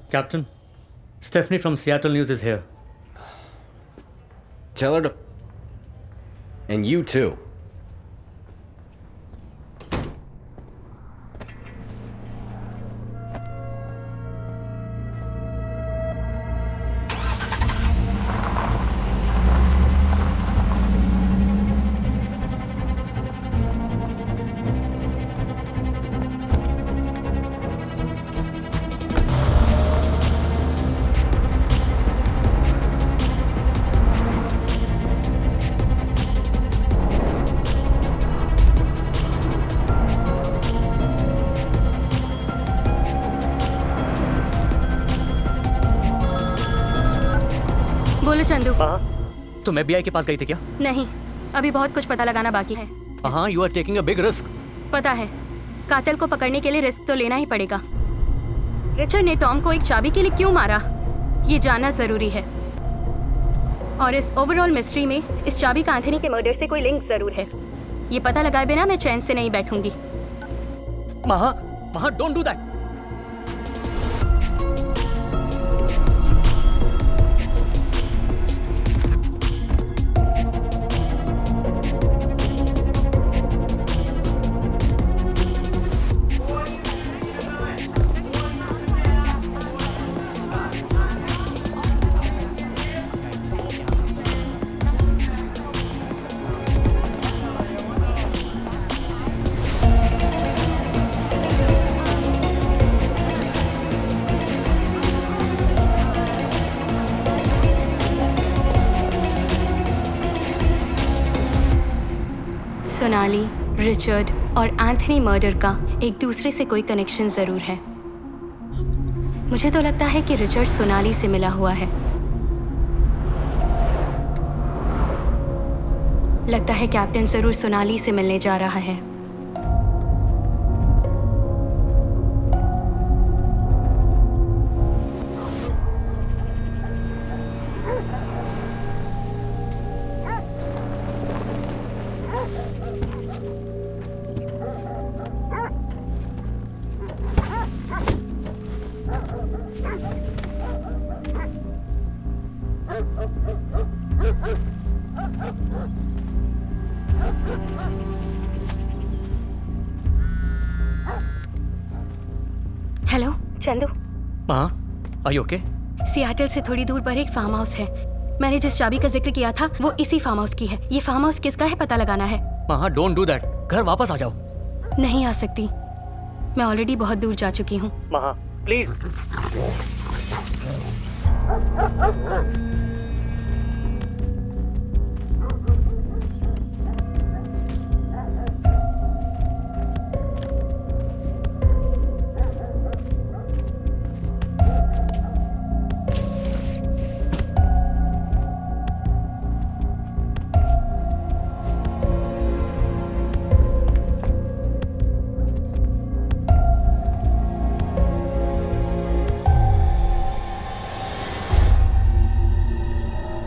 Captain, Stephanie from Seattle News is here. Tell her to... And you too. बोलो चंदू। तुम FBI के पास गई थी क्या? नहीं, अभी बहुत कुछ पता लगाना बाकी है। हाँ, you are taking a big risk. पता है, कातिल को पकड़ने के लिए रिस्क तो लेना ही पड़ेगा। रिचर्ड ने टॉम को एक चाबी के लिए क्यों मारा, ये जानना जरूरी है। और इस ओवरऑल मिस्ट्री में इस चाबी का एंथनी के मर्डर से कोई लिंक जरूर है। ये पता लगाए बिना मैं चैन से नहीं बैठूंगी। महा, don't do that. Sonali, Richard और एंथनी मर्डर का एक दूसरे से कोई कनेक्शन जरूर है। मुझे तो लगता है कि रिचर्ड सोनाली से मिला हुआ है। लगता है कैप्टन जरूर सोनाली से मिलने जा रहा है। हेलो चंदू। हाँ, आर यू ओके? सियाटल से थोड़ी दूर पर एक फार्म हाउस है। मैंने जिस चाबी का जिक्र किया था वो इसी फार्म हाउस की है। ये फार्म हाउस किसका है पता लगाना है। हाँ, डोंट डू दैट। घर वापस आ जाओ। नहीं आ सकती, मैं ऑलरेडी बहुत दूर जा चुकी हूँ। महा, प्लीज।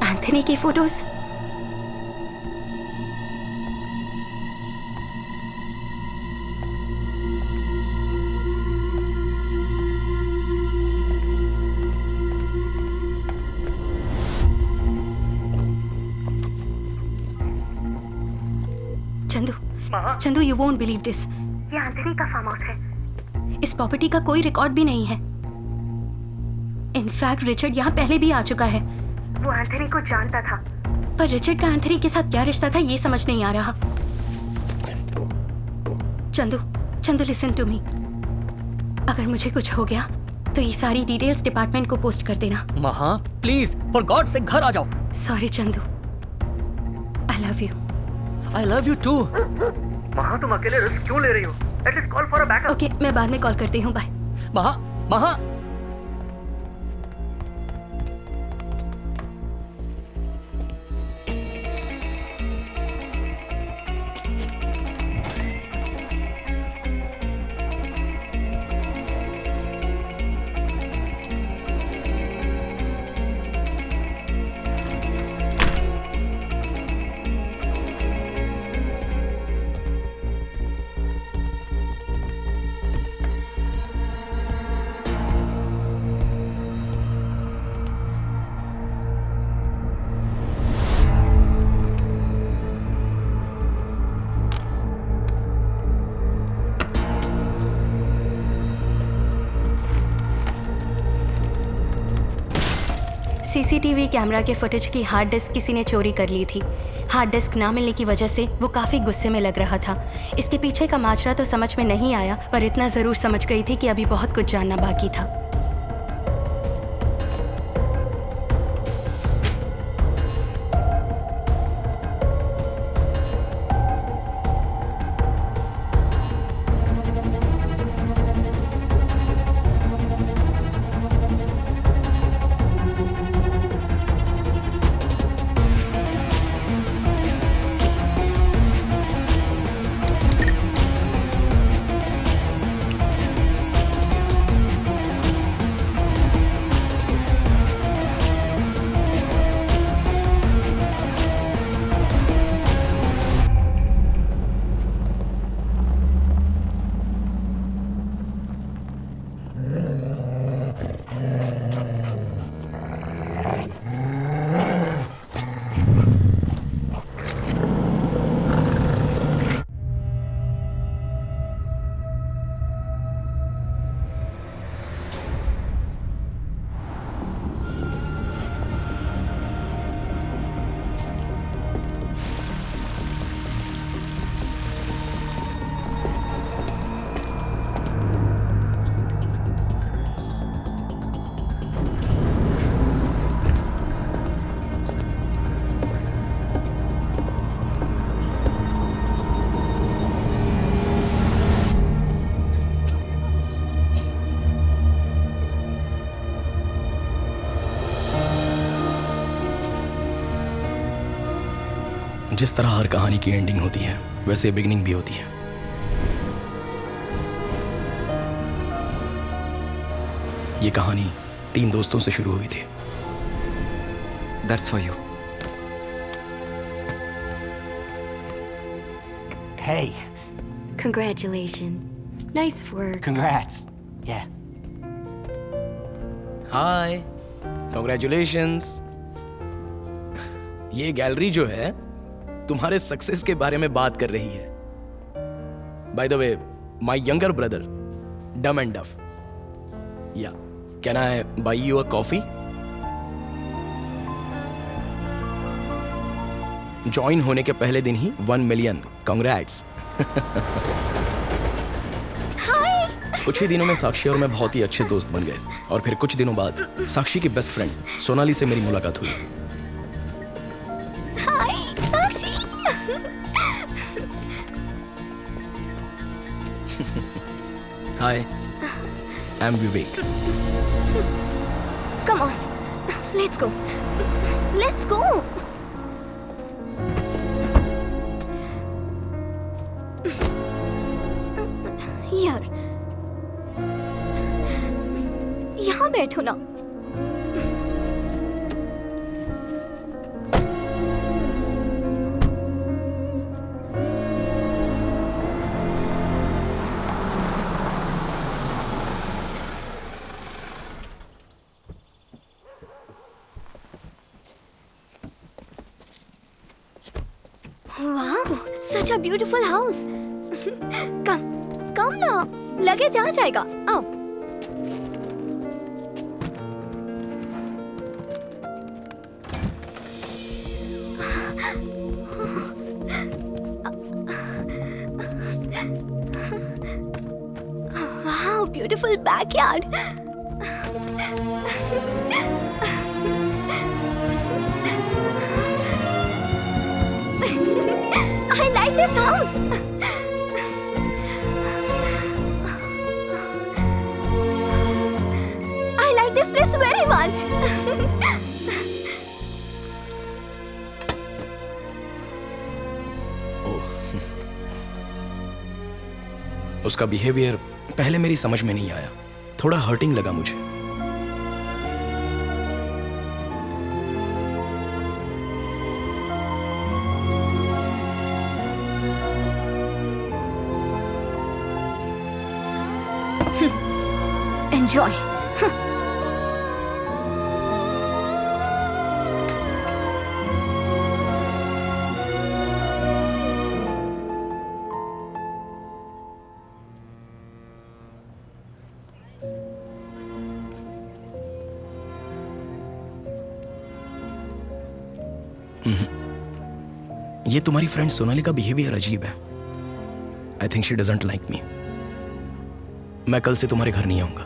एंथनी की photos. Chandu, you won't believe this. ये एंथनी का फार्म हाउस है। इस प्रॉपर्टी का कोई रिकॉर्ड भी नहीं है। इनफैक्ट रिचर्ड यहाँ पहले भी आ चुका है। वो एंथनी को जानता था, पर रिचर्ड का एंथनी के साथ क्या रिश्ता था ये समझ नहीं आ रहा। Chandu listen to me. अगर मुझे कुछ हो गया तो ये सारी डिटेल्स डिपार्टमेंट को पोस्ट कर देना। महा, प्लीज, फॉर गॉड से घर आ जाओ। Sorry Chandu, I love you. I love you too. Maha, तुम अकेले रिस्क क्यों ले रही हो? At least call for a backup. Okay, मैं बाद में कॉल करती हूँ। बाय। महा। सीसीटीवी कैमरा के फुटेज की हार्ड डिस्क किसी ने चोरी कर ली थी। हार्ड डिस्क ना मिलने की वजह से वो काफ़ी गुस्से में लग रहा था। इसके पीछे का माजरा तो समझ में नहीं आया, पर इतना ज़रूर समझ गई थी कि अभी बहुत कुछ जानना बाकी था। जिस तरह हर कहानी की एंडिंग होती है वैसे बिगिनिंग भी होती है। ये कहानी 3 दोस्तों से शुरू हुई थी। That's for you. Hey, Congratulations. Nice work. congrats. Yeah. Hi, congratulations. ये गैलरी जो है तुम्हारे सक्सेस के बारे में बात कर रही है। By the way, my younger brother dumb and duff. या can I buy you a coffee? Join होने के पहले दिन ही 1 मिलियन, कांग्रेट्स। कुछ ही दिनों में साक्षी और मैं बहुत ही अच्छे दोस्त बन गए और फिर कुछ दिनों बाद साक्षी की बेस्ट फ्रेंड सोनाली से मेरी मुलाकात हुई। Hi Sakshi. Hi, I am Vivek. Come on. Let's go. Let's go. यार, यहाँ बैठो ना। Wow, such a beautiful house. Come ना, लगेज आ जाएगा। आओ। Wow, beautiful backyard. I like this house. I like this place very much. उसका बिहेवियर पहले मेरी समझ में नहीं आया, थोड़ा हर्टिंग लगा मुझे। Enjoy. ये तुम्हारी फ्रेंड सोनाली का बिहेवियर अजीब है। I think she doesn't like me. मैं कल से तुम्हारे घर नहीं आऊंगा।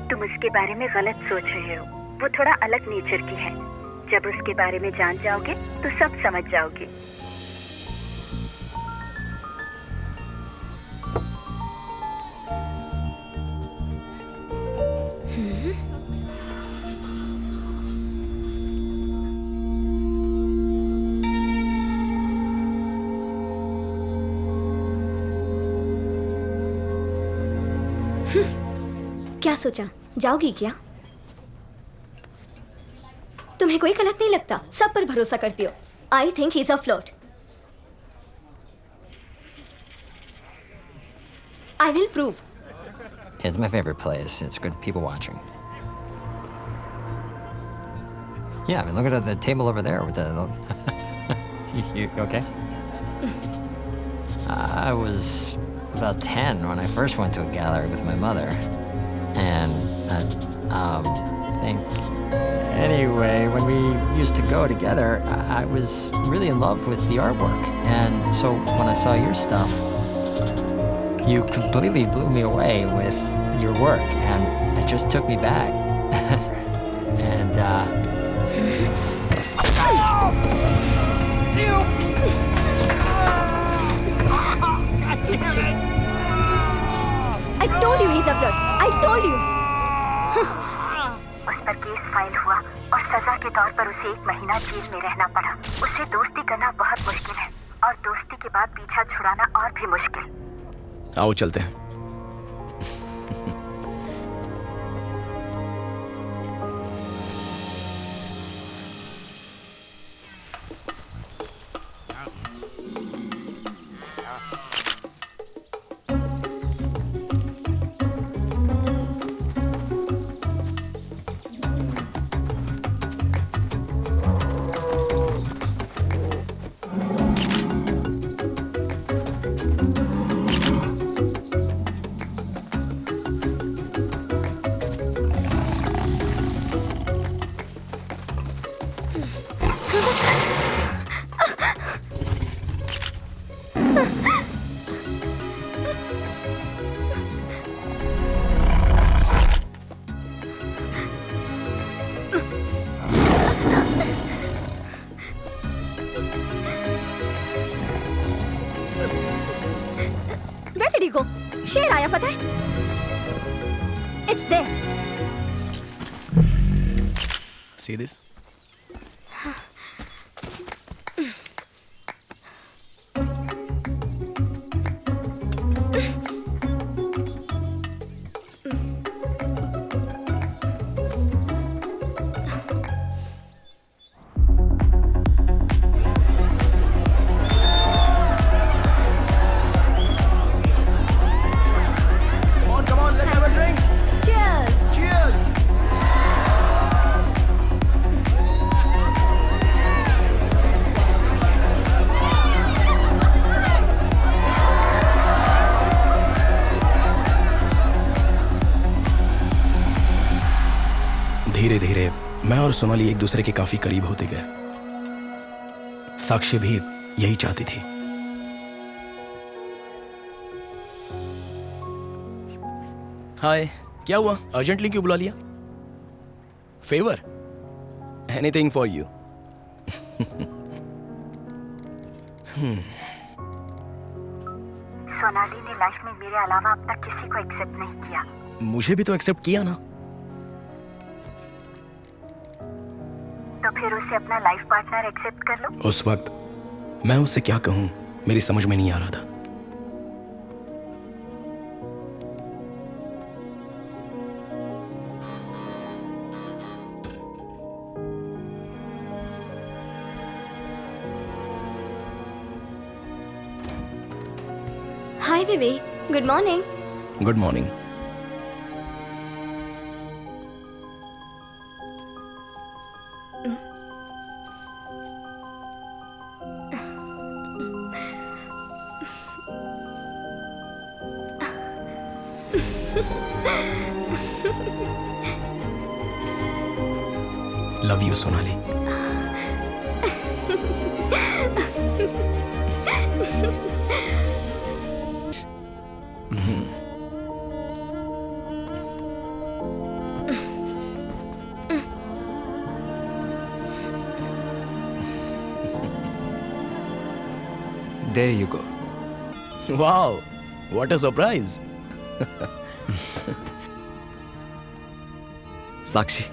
तुम उसके बारे में गलत सोच रहे हो। वो थोड़ा अलग नेचर की है। जब उसके बारे में जान जाओगे तो सब समझ जाओगे। क्या सोचा, जाओगी क्या? तुम्हें कोई गलत नहीं लगता, सब पर भरोसा करती हो। I think he is a flirt. I will prove. It's my favorite place. It's good people watching. Yeah, I mean, look at the table over there with the. You okay? I was about 10 when I first went to a gallery with my mother, and I think. Anyway, when we used to go together, I was really in love with the artwork, and so when I saw your stuff, you completely blew me away with your work, and it just took me back. And You! God damn it! I told you he's a flirt. I told you. तौर पर उसे 1 महीना जेल में रहना पड़ा। उससे दोस्ती करना बहुत मुश्किल है और दोस्ती के बाद पीछा छुड़ाना और भी मुश्किल। आओ चलते हैं। शेर आया पता है? It's there. See this? धीरे धीरे मैं और सोनाली एक दूसरे के काफी करीब होते गए। साक्षी भी यही चाहती थी। हाय, क्या हुआ? अर्जेंटली क्यों बुला लिया? Favour? Anything for you. Sonali ने लाइफ में मेरे अलावा अब तक किसी को एक्सेप्ट नहीं किया। मुझे भी तो एक्सेप्ट किया ना। तो फिर उसे अपना लाइफ पार्टनर एक्सेप्ट कर लो। उस वक्त मैं उससे क्या कहूं, मेरी समझ में नहीं आ रहा था। Hi Vivek, good morning. Good morning. Love you Sonali. There you go. Wow, what a surprise. Sakshi.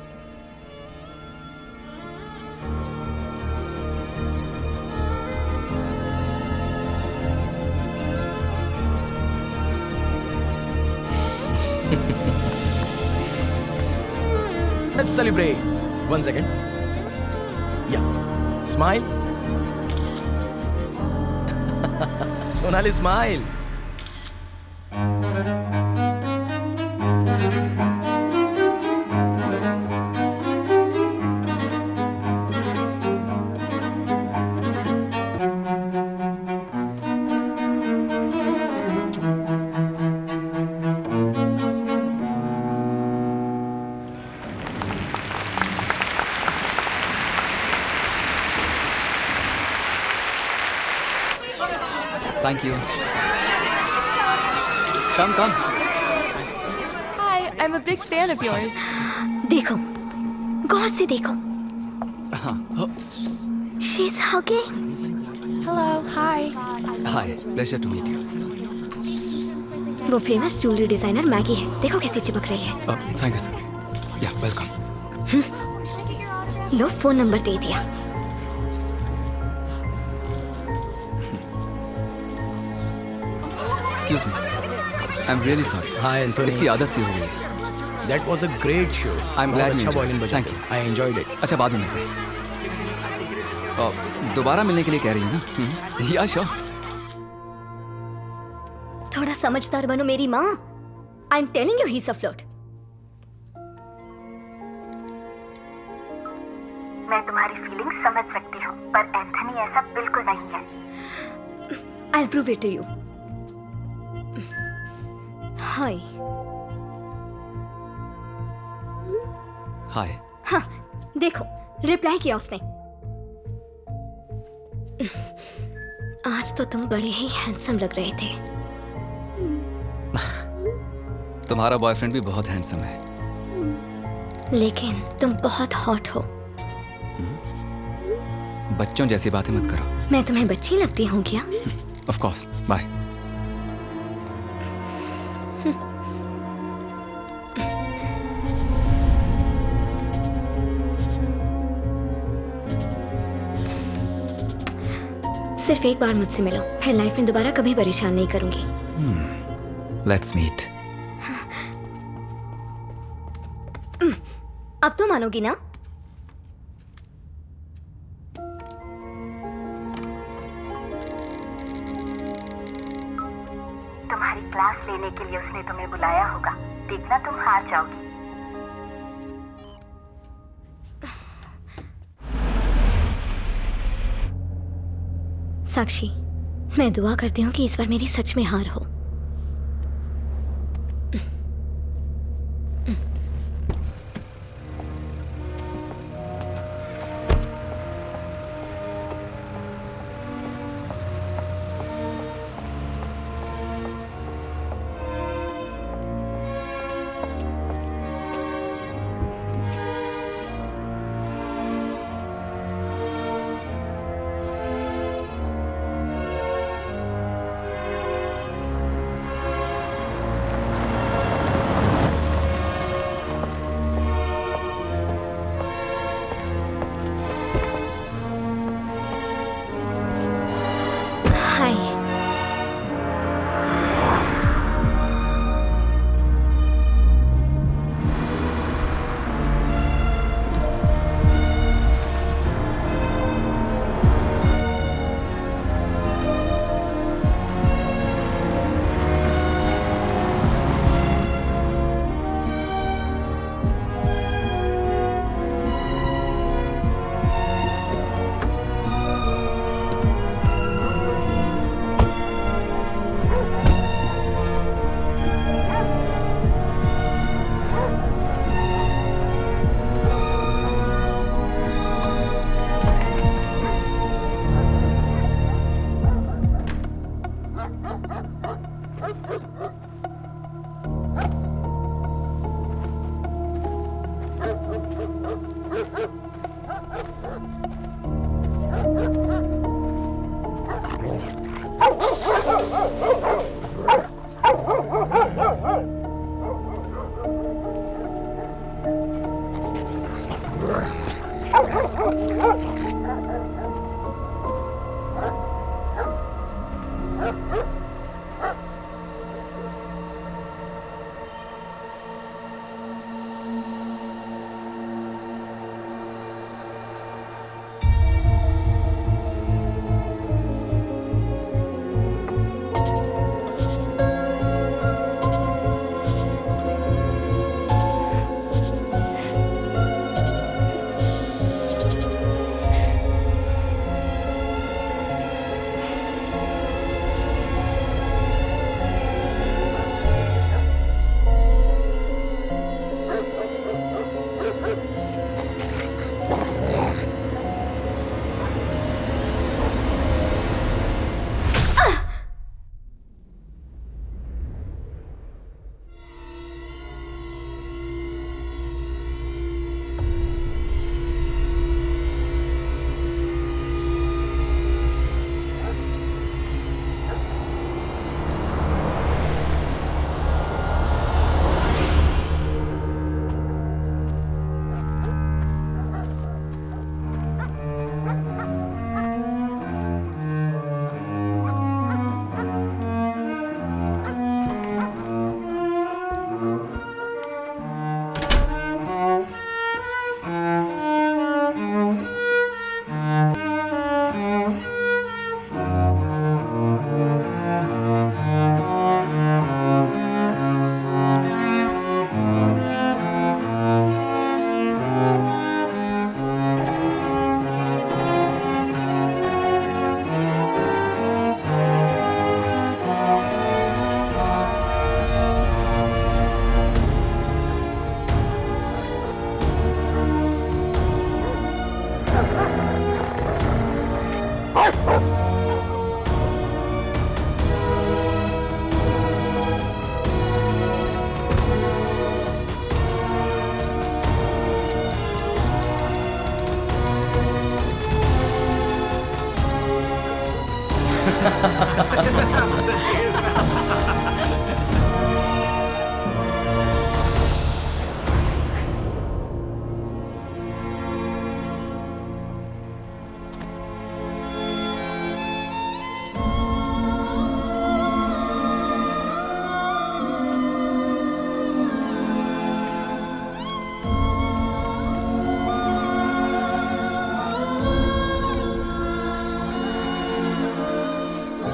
Let's celebrate. 1 second. Yeah. Smile. Sonali, smile. Thank you. Come, come. Hi, I'm a big fan of yours. देखो, गौर से देखो। She's hugging. Hello, hi. Hi, pleasure to meet you. वो फेमस ज्वेलरी डिजाइनर मैगी है। देखो कैसे चिपक रही है। Thank you, sir. Yeah, welcome. लो फोन नंबर दे दिया। Excuse me, I am really sorry. Hi, Anthony. इसकी आदत सी हो गई। That was a great show. I am glad अच्छा violin यू। बजा। Thank you. I enjoyed it. अच्छा, बाद में मिलते हैं। दोबारा मिलने के लिए कह रही है ना? या श्योर। थोड़ा समझदार बनो मेरी माँ। I am telling you he is a flirt. मैं तुम्हारी फीलिंग्स समझ सकती हूँ, पर एंथनी ऐसा बिल्कुल नहीं है। I will prove it to you. Hi. Hi. हाँ, देखो रिप्लाई किया उसने। आज तो तुम बड़े ही हैंडसम लग रहे थे। तुम्हारा बॉयफ्रेंड भी बहुत हैंडसम है। लेकिन तुम बहुत हॉट हो। बच्चों जैसी बातें मत करो। मैं तुम्हें बच्ची लगती हूँ क्या? Of course. बाय। सिर्फ एक बार मुझसे मिलो, फिर लाइफ में दोबारा कभी परेशान नहीं करूंगी। Let's meet. अब तो मानोगी ना? तुम्हारी क्लास लेने के लिए उसने तुम्हें बुलाया होगा। देखना तुम हार जाओगी। साक्षी, मैं दुआ करती हूँ कि इस बार मेरी सच में हार हो।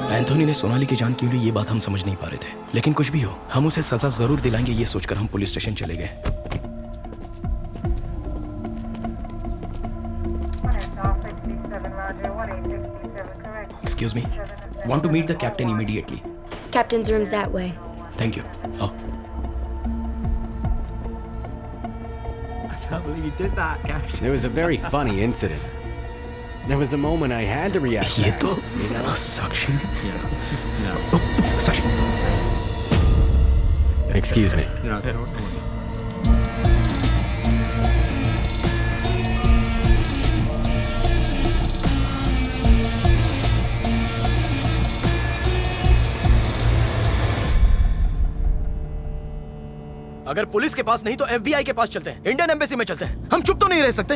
एंथोनी ने सोनाली की जान क्यों ली ये बात हम समझ नहीं पा रहे थे, लेकिन कुछ भी हो हम उसे सजा जरूर दिलाएंगे ये सोचकर हम पुलिस स्टेशन चले गए। Excuse me. Want to meet the captain immediately. Captain's room's that way. Thank you. Oh. I can't believe you did that, Cash. It was a very funny incident. There was a moment I had to react. ये तो you know? Sakshi. Sakshi. Excuse me. अगर पुलिस के पास नहीं तो FBI के पास चलते हैं, इंडियन एम्बेसी में चलते हैं। हम चुप तो नहीं रह सकते।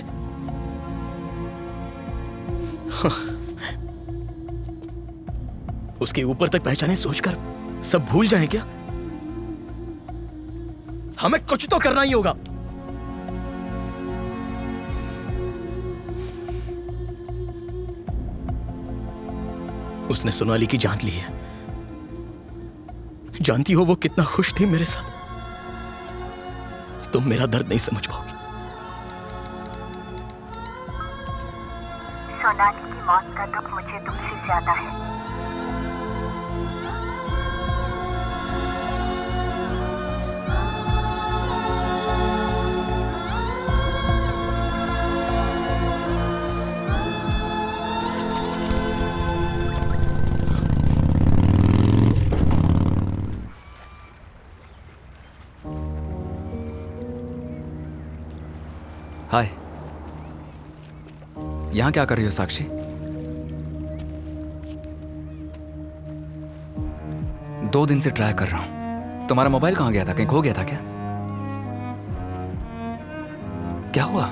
उसके ऊपर तक पहचाने सोचकर सब भूल जाएं क्या? हमें कुछ तो करना ही होगा। उसने सोनाली की जान ली है। जानती हो वो कितना खुश थी मेरे साथ। तुम मेरा दर्द नहीं समझ पाओगी। सोनाली की मौत का दुख मुझे तुमसे ज्यादा है। हाय, यहां क्या कर रही हो साक्षी? दो दिन से ट्राई कर रहा हूं। तुम्हारा मोबाइल कहां गया था? कहीं खो गया था क्या? क्या हुआ?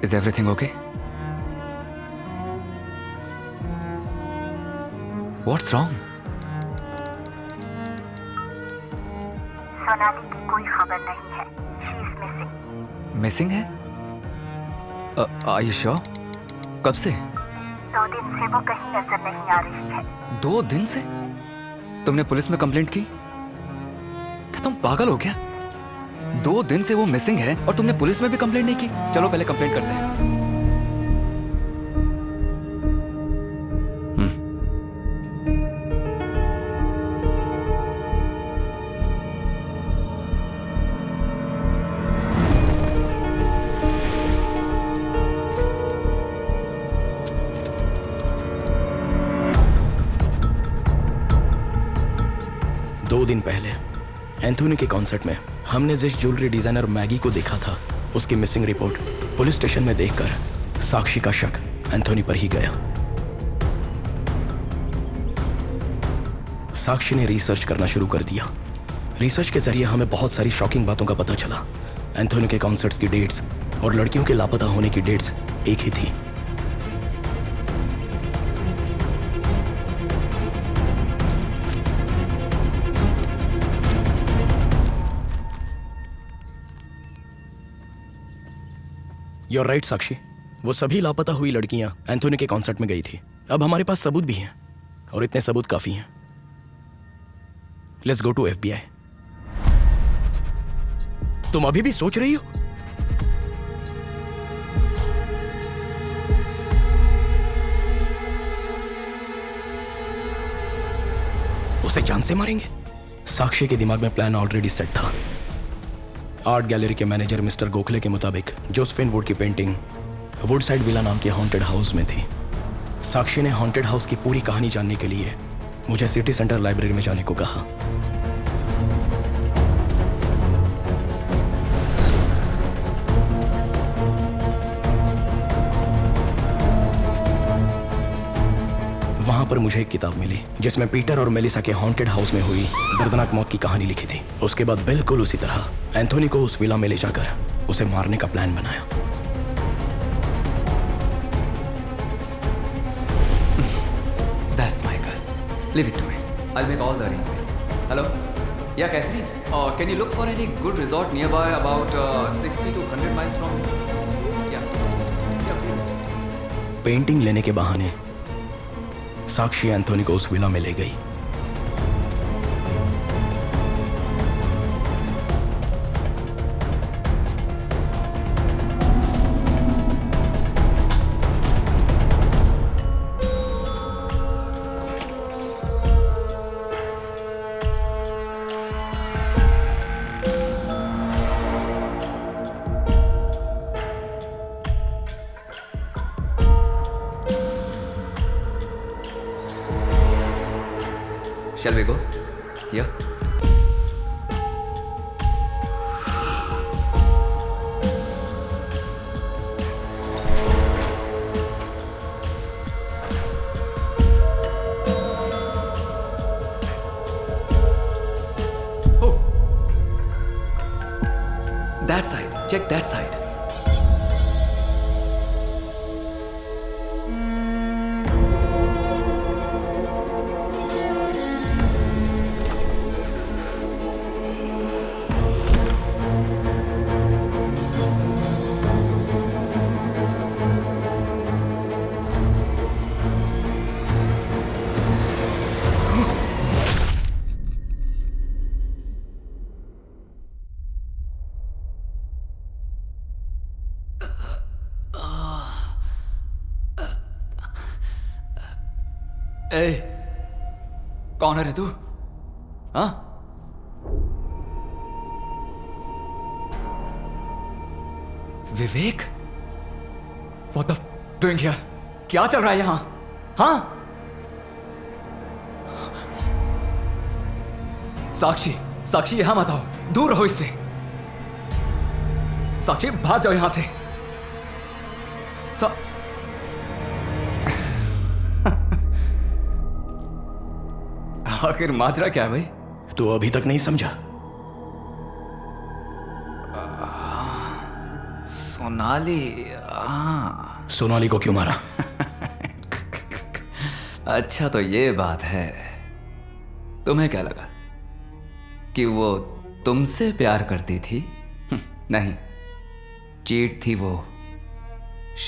Is everything okay? What's wrong? Sonali की कोई खबर नहीं है। She is missing. मिसिंग है? Are you sure? कब से? 2 दिन से वो कहीं नजर नहीं आ रही है। 2 दिन से? तुमने पुलिस में कंप्लेंट की? क्या तुम पागल हो क्या? 2 दिन से वो मिसिंग है और तुमने पुलिस में भी कंप्लेंट नहीं की? चलो पहले कंप्लेंट करते हैं। दिन पहले एंथोनी के कॉन्सर्ट में हमने जिस ज्वेलरी डिजाइनर मैगी को देखा था उसकी मिसिंग रिपोर्ट पुलिस स्टेशन में देखकर साक्षी का शक एंथोनी पर ही गया। साक्षी ने रिसर्च करना शुरू कर दिया। रिसर्च के जरिए हमें बहुत सारी शॉकिंग बातों का पता चला। एंथोनी के कॉन्सर्ट्स की डेट्स और लड़कियों के लापता होने की डेट्स एक ही थी। You're right, साक्षी। वो सभी लापता हुई लड़कियां एंथोनी के कॉन्सर्ट में गई थी। अब हमारे पास सबूत भी हैं और इतने सबूत काफी हैं। Let's go to FBI। तुम अभी भी सोच रही हो? उसे जान से मारेंगे? साक्षी के दिमाग में प्लान ऑलरेडी सेट था। आर्ट गैलरी के मैनेजर मिस्टर गोखले के मुताबिक जोसेफिन वुड की पेंटिंग वुडसाइड विला नाम के हॉन्टेड हाउस में थी। साक्षी ने हॉन्टेड हाउस की पूरी कहानी जानने के लिए मुझे सिटी सेंटर लाइब्रेरी में जाने को कहा। वहां पर मुझे एक किताब मिली जिसमें पीटर और मेलिसा के हॉन्टेड हाउस में हुई दर्दनाक मौत की कहानी लिखी थी। उसके बाद बिल्कुल उसी तरह एंथोनी को उस विला में ले जाकर उसे मारने का प्लान बनाया। That's my girl. Leave it to me. I'll make all the arrangements. Hello? Yeah, Catherine. Can you look for any good resort nearby, about 60 to 100 miles from here? Yeah. Yeah, please. Painting लेने के बहाने साक्षी एंथोनी को उस विला में ले गई। Shall we go? Here? Oh! That side. Check that side. ए, कौन है रे तू? हाँ? विवेक? What the doing here? क्या चल रहा है यहाँ? हाँ? साक्षी, साक्षी यहाँ मत आओ, दूर रहो इससे। साक्षी भाग जाओ यहाँ से। आखिर माजरा क्या है भाई? तू अभी तक नहीं समझा? सोनाली। सोनाली को क्यों मारा? अच्छा तो ये बात है। तुम्हें क्या लगा कि वो तुमसे प्यार करती थी? नहीं, चीट थी वो।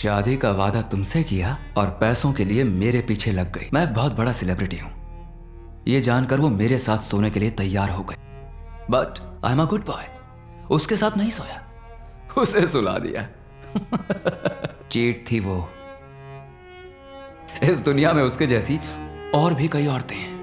शादी का वादा तुमसे किया और पैसों के लिए मेरे पीछे लग गई। मैं एक बहुत बड़ा सेलिब्रिटी हूं, ये जानकर वो मेरे साथ सोने के लिए तैयार हो गई। But I am a good boy. उसके साथ नहीं सोया, उसे सुला दिया। चीट थी वो। इस दुनिया में उसके जैसी और भी कई औरतें हैं।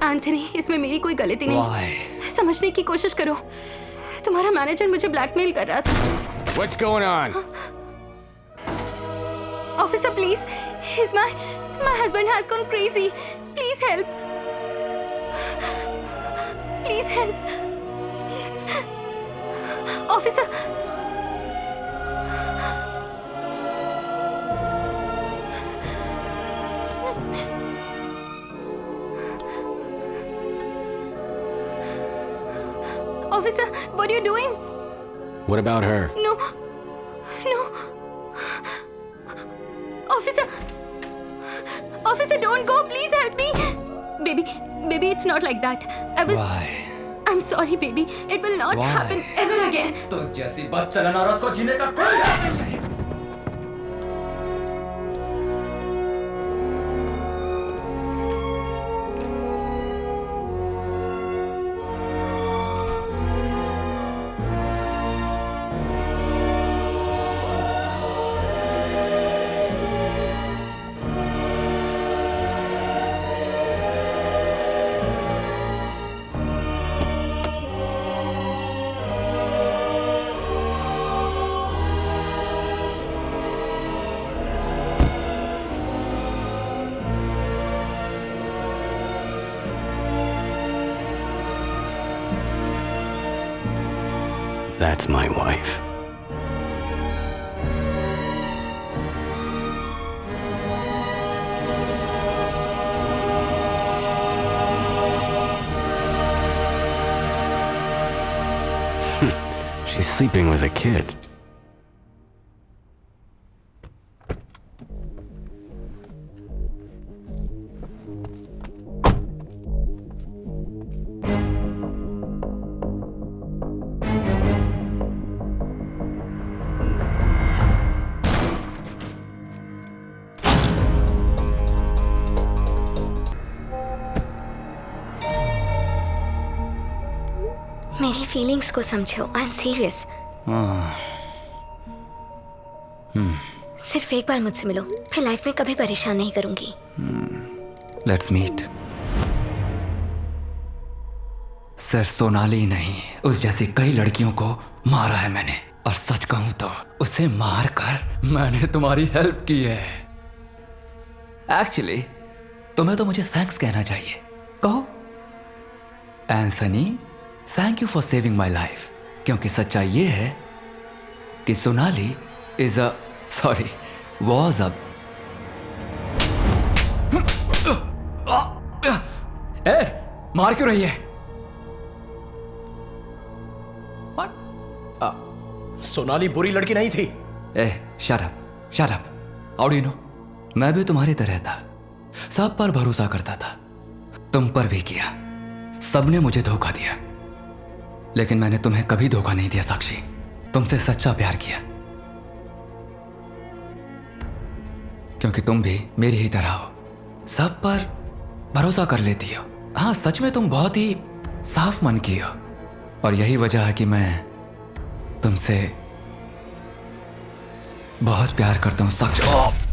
एंथनी, इसमें मेरी कोई गलती नहीं। समझने की कोशिश करो। तुम्हारा मैनेजर मुझे ब्लैकमेल कर रहा था। What's going on? Officer, please. My husband has gone crazy. Please help. Please help. Officer. Officer, what are you doing? What about her? No. Officer, don't go. Please help me. Baby, it's not like that. Why? I'm sorry, baby. It will not happen ever again. तो जैसी बदचलन औरत को जीने का कोई हक नहीं है। That's my wife. She's sleeping with a kid. मेरी फीलिंग्स को समझो. I am serious. सिर्फ एक बार मुझसे मिलो, फिर लाइफ में कभी परेशान नहीं करूंगी. Let's meet. सिर्फ सोनाली नहीं, उस जैसी कई लड़कियों को मारा है मैंने. और सच कहूं तो उसे मार कर मैंने तुम्हारी हेल्प की है. एक्चुअली तुम्हें तो मुझे थैंक्स कहना चाहिए. कहो. Anthony, thank you for saving my life. क्योंकि सच्चाई ये है कि Sonali is a was a मार क्यों रही है? सोनाली बुरी लड़की नहीं थी. Shut up. How do you know? मैं भी तुम्हारी तरह था. सब पर भरोसा करता था. तुम पर भी किया. सबने मुझे धोखा दिया. लेकिन मैंने तुम्हें कभी धोखा नहीं दिया साक्षी. तुमसे सच्चा प्यार किया. क्योंकि तुम भी मेरी ही तरह हो. सब पर भरोसा कर लेती हो. हाँ, सच में तुम बहुत ही साफ मन की हो. और यही वजह है कि मैं तुमसे बहुत प्यार करता हूं साक्षी.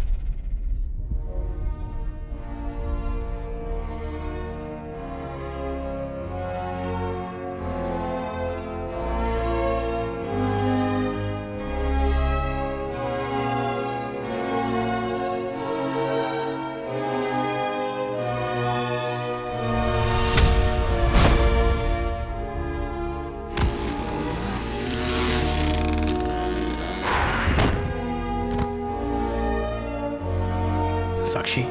साक्षी,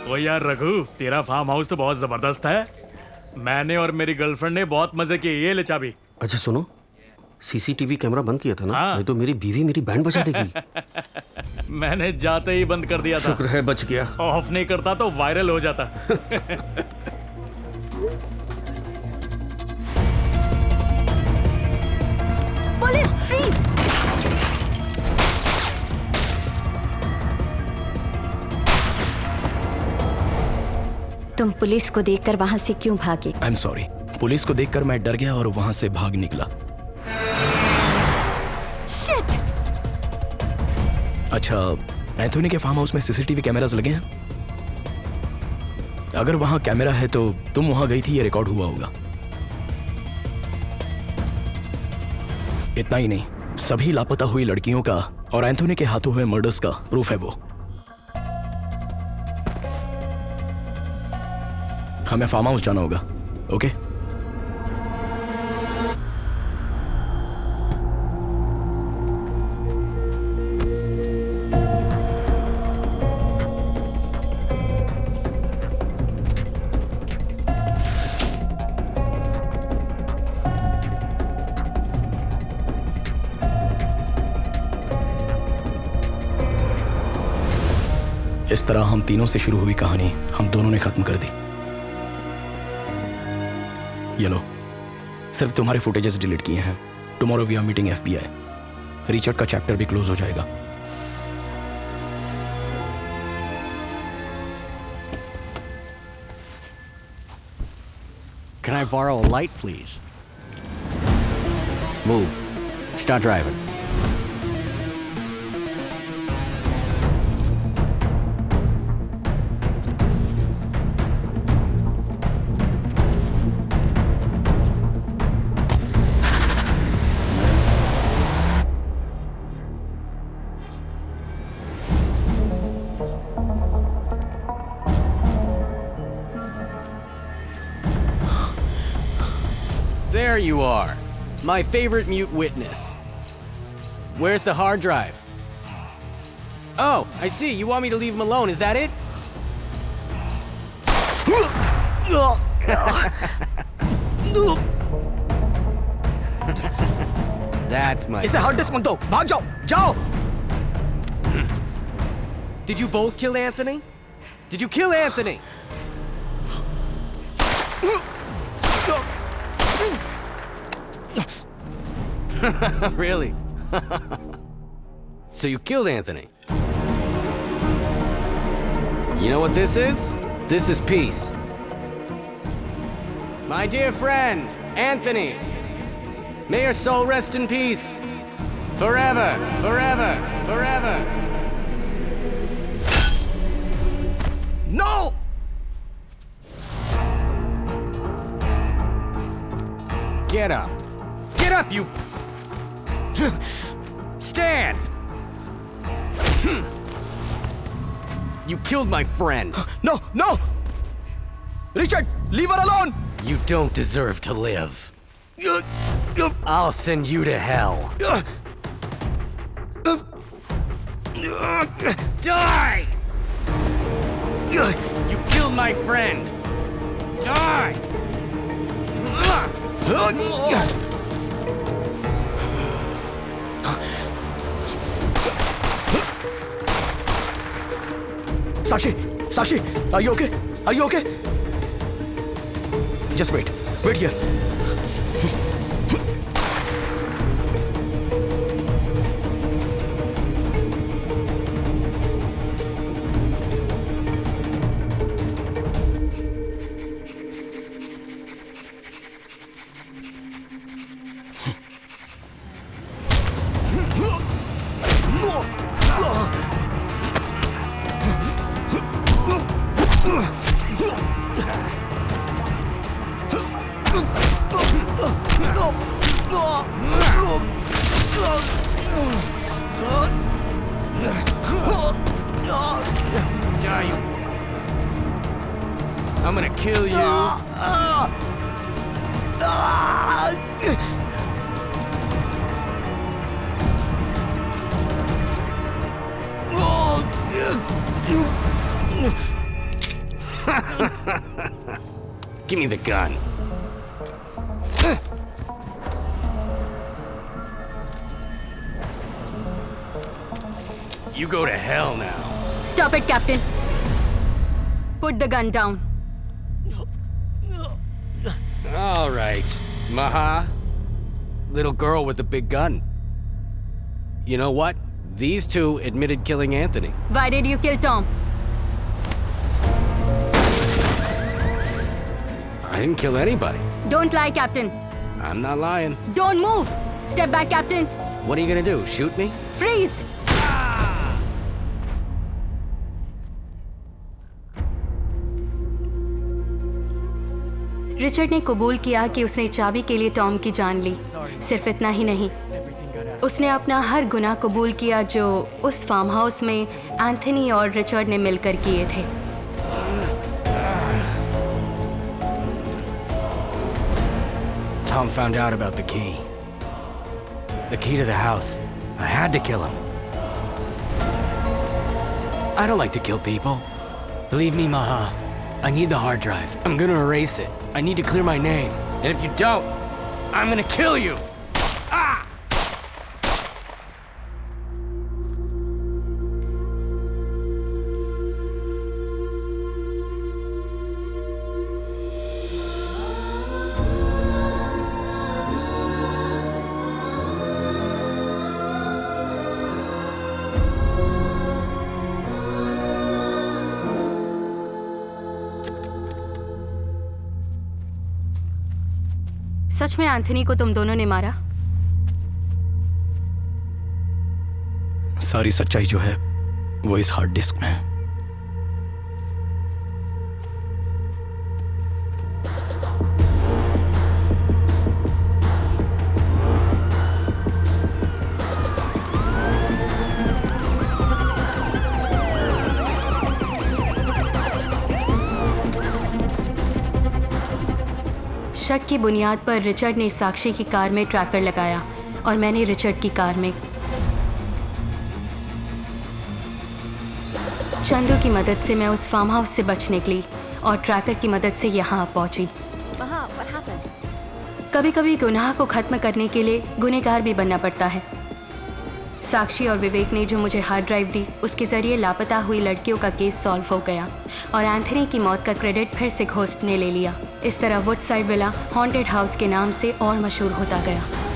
ओ यार रघु, तेरा फार्म हाउस तो बहुत जबरदस्त है. मैंने और मेरी गर्लफ्रेंड ने बहुत मजे किए. ये ले चाबी. अच्छा सुनो, सीसीटीवी कैमरा बंद किया था ना? नहीं तो मेरी बीवी मेरी बैंड बजा देगी. मैंने जाते ही बंद कर दिया था. शुक्र है बच गया. ऑफ नहीं करता तो वायरल हो जाता. Police, freeze! तुम पुलिस को देखकर वहां से क्यों भागे? I am sorry. पुलिस को देखकर मैं डर गया और वहां से भाग निकला. अच्छा, एंथोनी के फार्म हाउस में सीसीटीवी कैमरास लगे हैं? अगर वहां कैमरा है तो तुम वहां गई थी, ये रिकॉर्ड हुआ होगा. इतना ही नहीं, सभी लापता हुई लड़कियों का और एंथोनी के हाथों हुए मर्डर्स का प्रूफ है वो. हमें फार्म हाउस जाना होगा. ओके? इस तरह हम तीनों से शुरू हुई कहानी हम दोनों ने खत्म कर दी. ये लो, सिर्फ तुम्हारे फुटेजेस डिलीट किए हैं. Tomorrow we are meeting FBI. Richard का चैप्टर भी क्लोज हो जाएगा. Can I borrow a light, please? Move. Start driving. There you are. My favorite mute witness. Where's the hard drive? Oh, I see. You want me to leave him alone, is that it? That's my... इसे हार्ड डिस्क मत दो, भाग जाओ, जाओ! Did you both kill Anthony? Did you kill Anthony? Really? So you killed Anthony? You know what this is? This is peace. My dear friend, Anthony, may your soul rest in peace. Forever, forever, forever. No! Get up. Get up, you... Stand! You killed my friend. No, no! Richard, leave her alone! You don't deserve to live. I'll send you to hell. Die! You killed my friend. Die! Sakshi, are you okay? Are you okay? Just wait here. I'm gonna kill you. Give me the gun. You go to hell now. Stop it, Captain. Put the gun down. All right, Maha. Little girl with the big gun. You know what? These two admitted killing Anthony. Why did you kill Tom? I didn't kill anybody. Don't lie, Captain. I'm not lying. Don't move. Step back, Captain. What are you gonna do? Shoot me? Freeze. Richard ने कबूल किया कि उसने चाबी के लिए टॉम की जान ली। सिर्फ इतना ही नहीं, उसने अपना हर गुनाह कबूल किया जो उस फार्म हाउस में एंथनी और रिचर्ड ने मिलकर किए थे। Tom found out about the key. The key to the house. I had to kill him. I don't like to kill people. Believe me, Maha. I need the hard drive. I'm gonna erase it. I need to clear my name. And if you don't, I'm gonna kill you. Ah! सच में एंथनी को तुम दोनों ने मारा? सारी सच्चाई जो है वो इस हार्ड डिस्क में है। शक की बुनियाद पर रिचर्ड ने साक्षी की कार में ट्रैकर लगाया और मैंने रिचर्ड की कार में। चंदू की मदद से मैं उस फार्म हाउस से बच निकली और ट्रैकर की मदद से यहाँ पहुँची। कभी कभी गुनाह को खत्म करने के लिए गुनहगार भी बनना पड़ता है। साक्षी और विवेक ने जो मुझे हार्ड ड्राइव दी, उसके ज़रिए लापता हुई लड़कियों का केस सॉल्व हो गया और एंथनी की मौत का क्रेडिट फिर से घोस्ट ने ले लिया। इस तरह वुडसाइड विला हॉन्टेड हाउस के नाम से और मशहूर होता गया।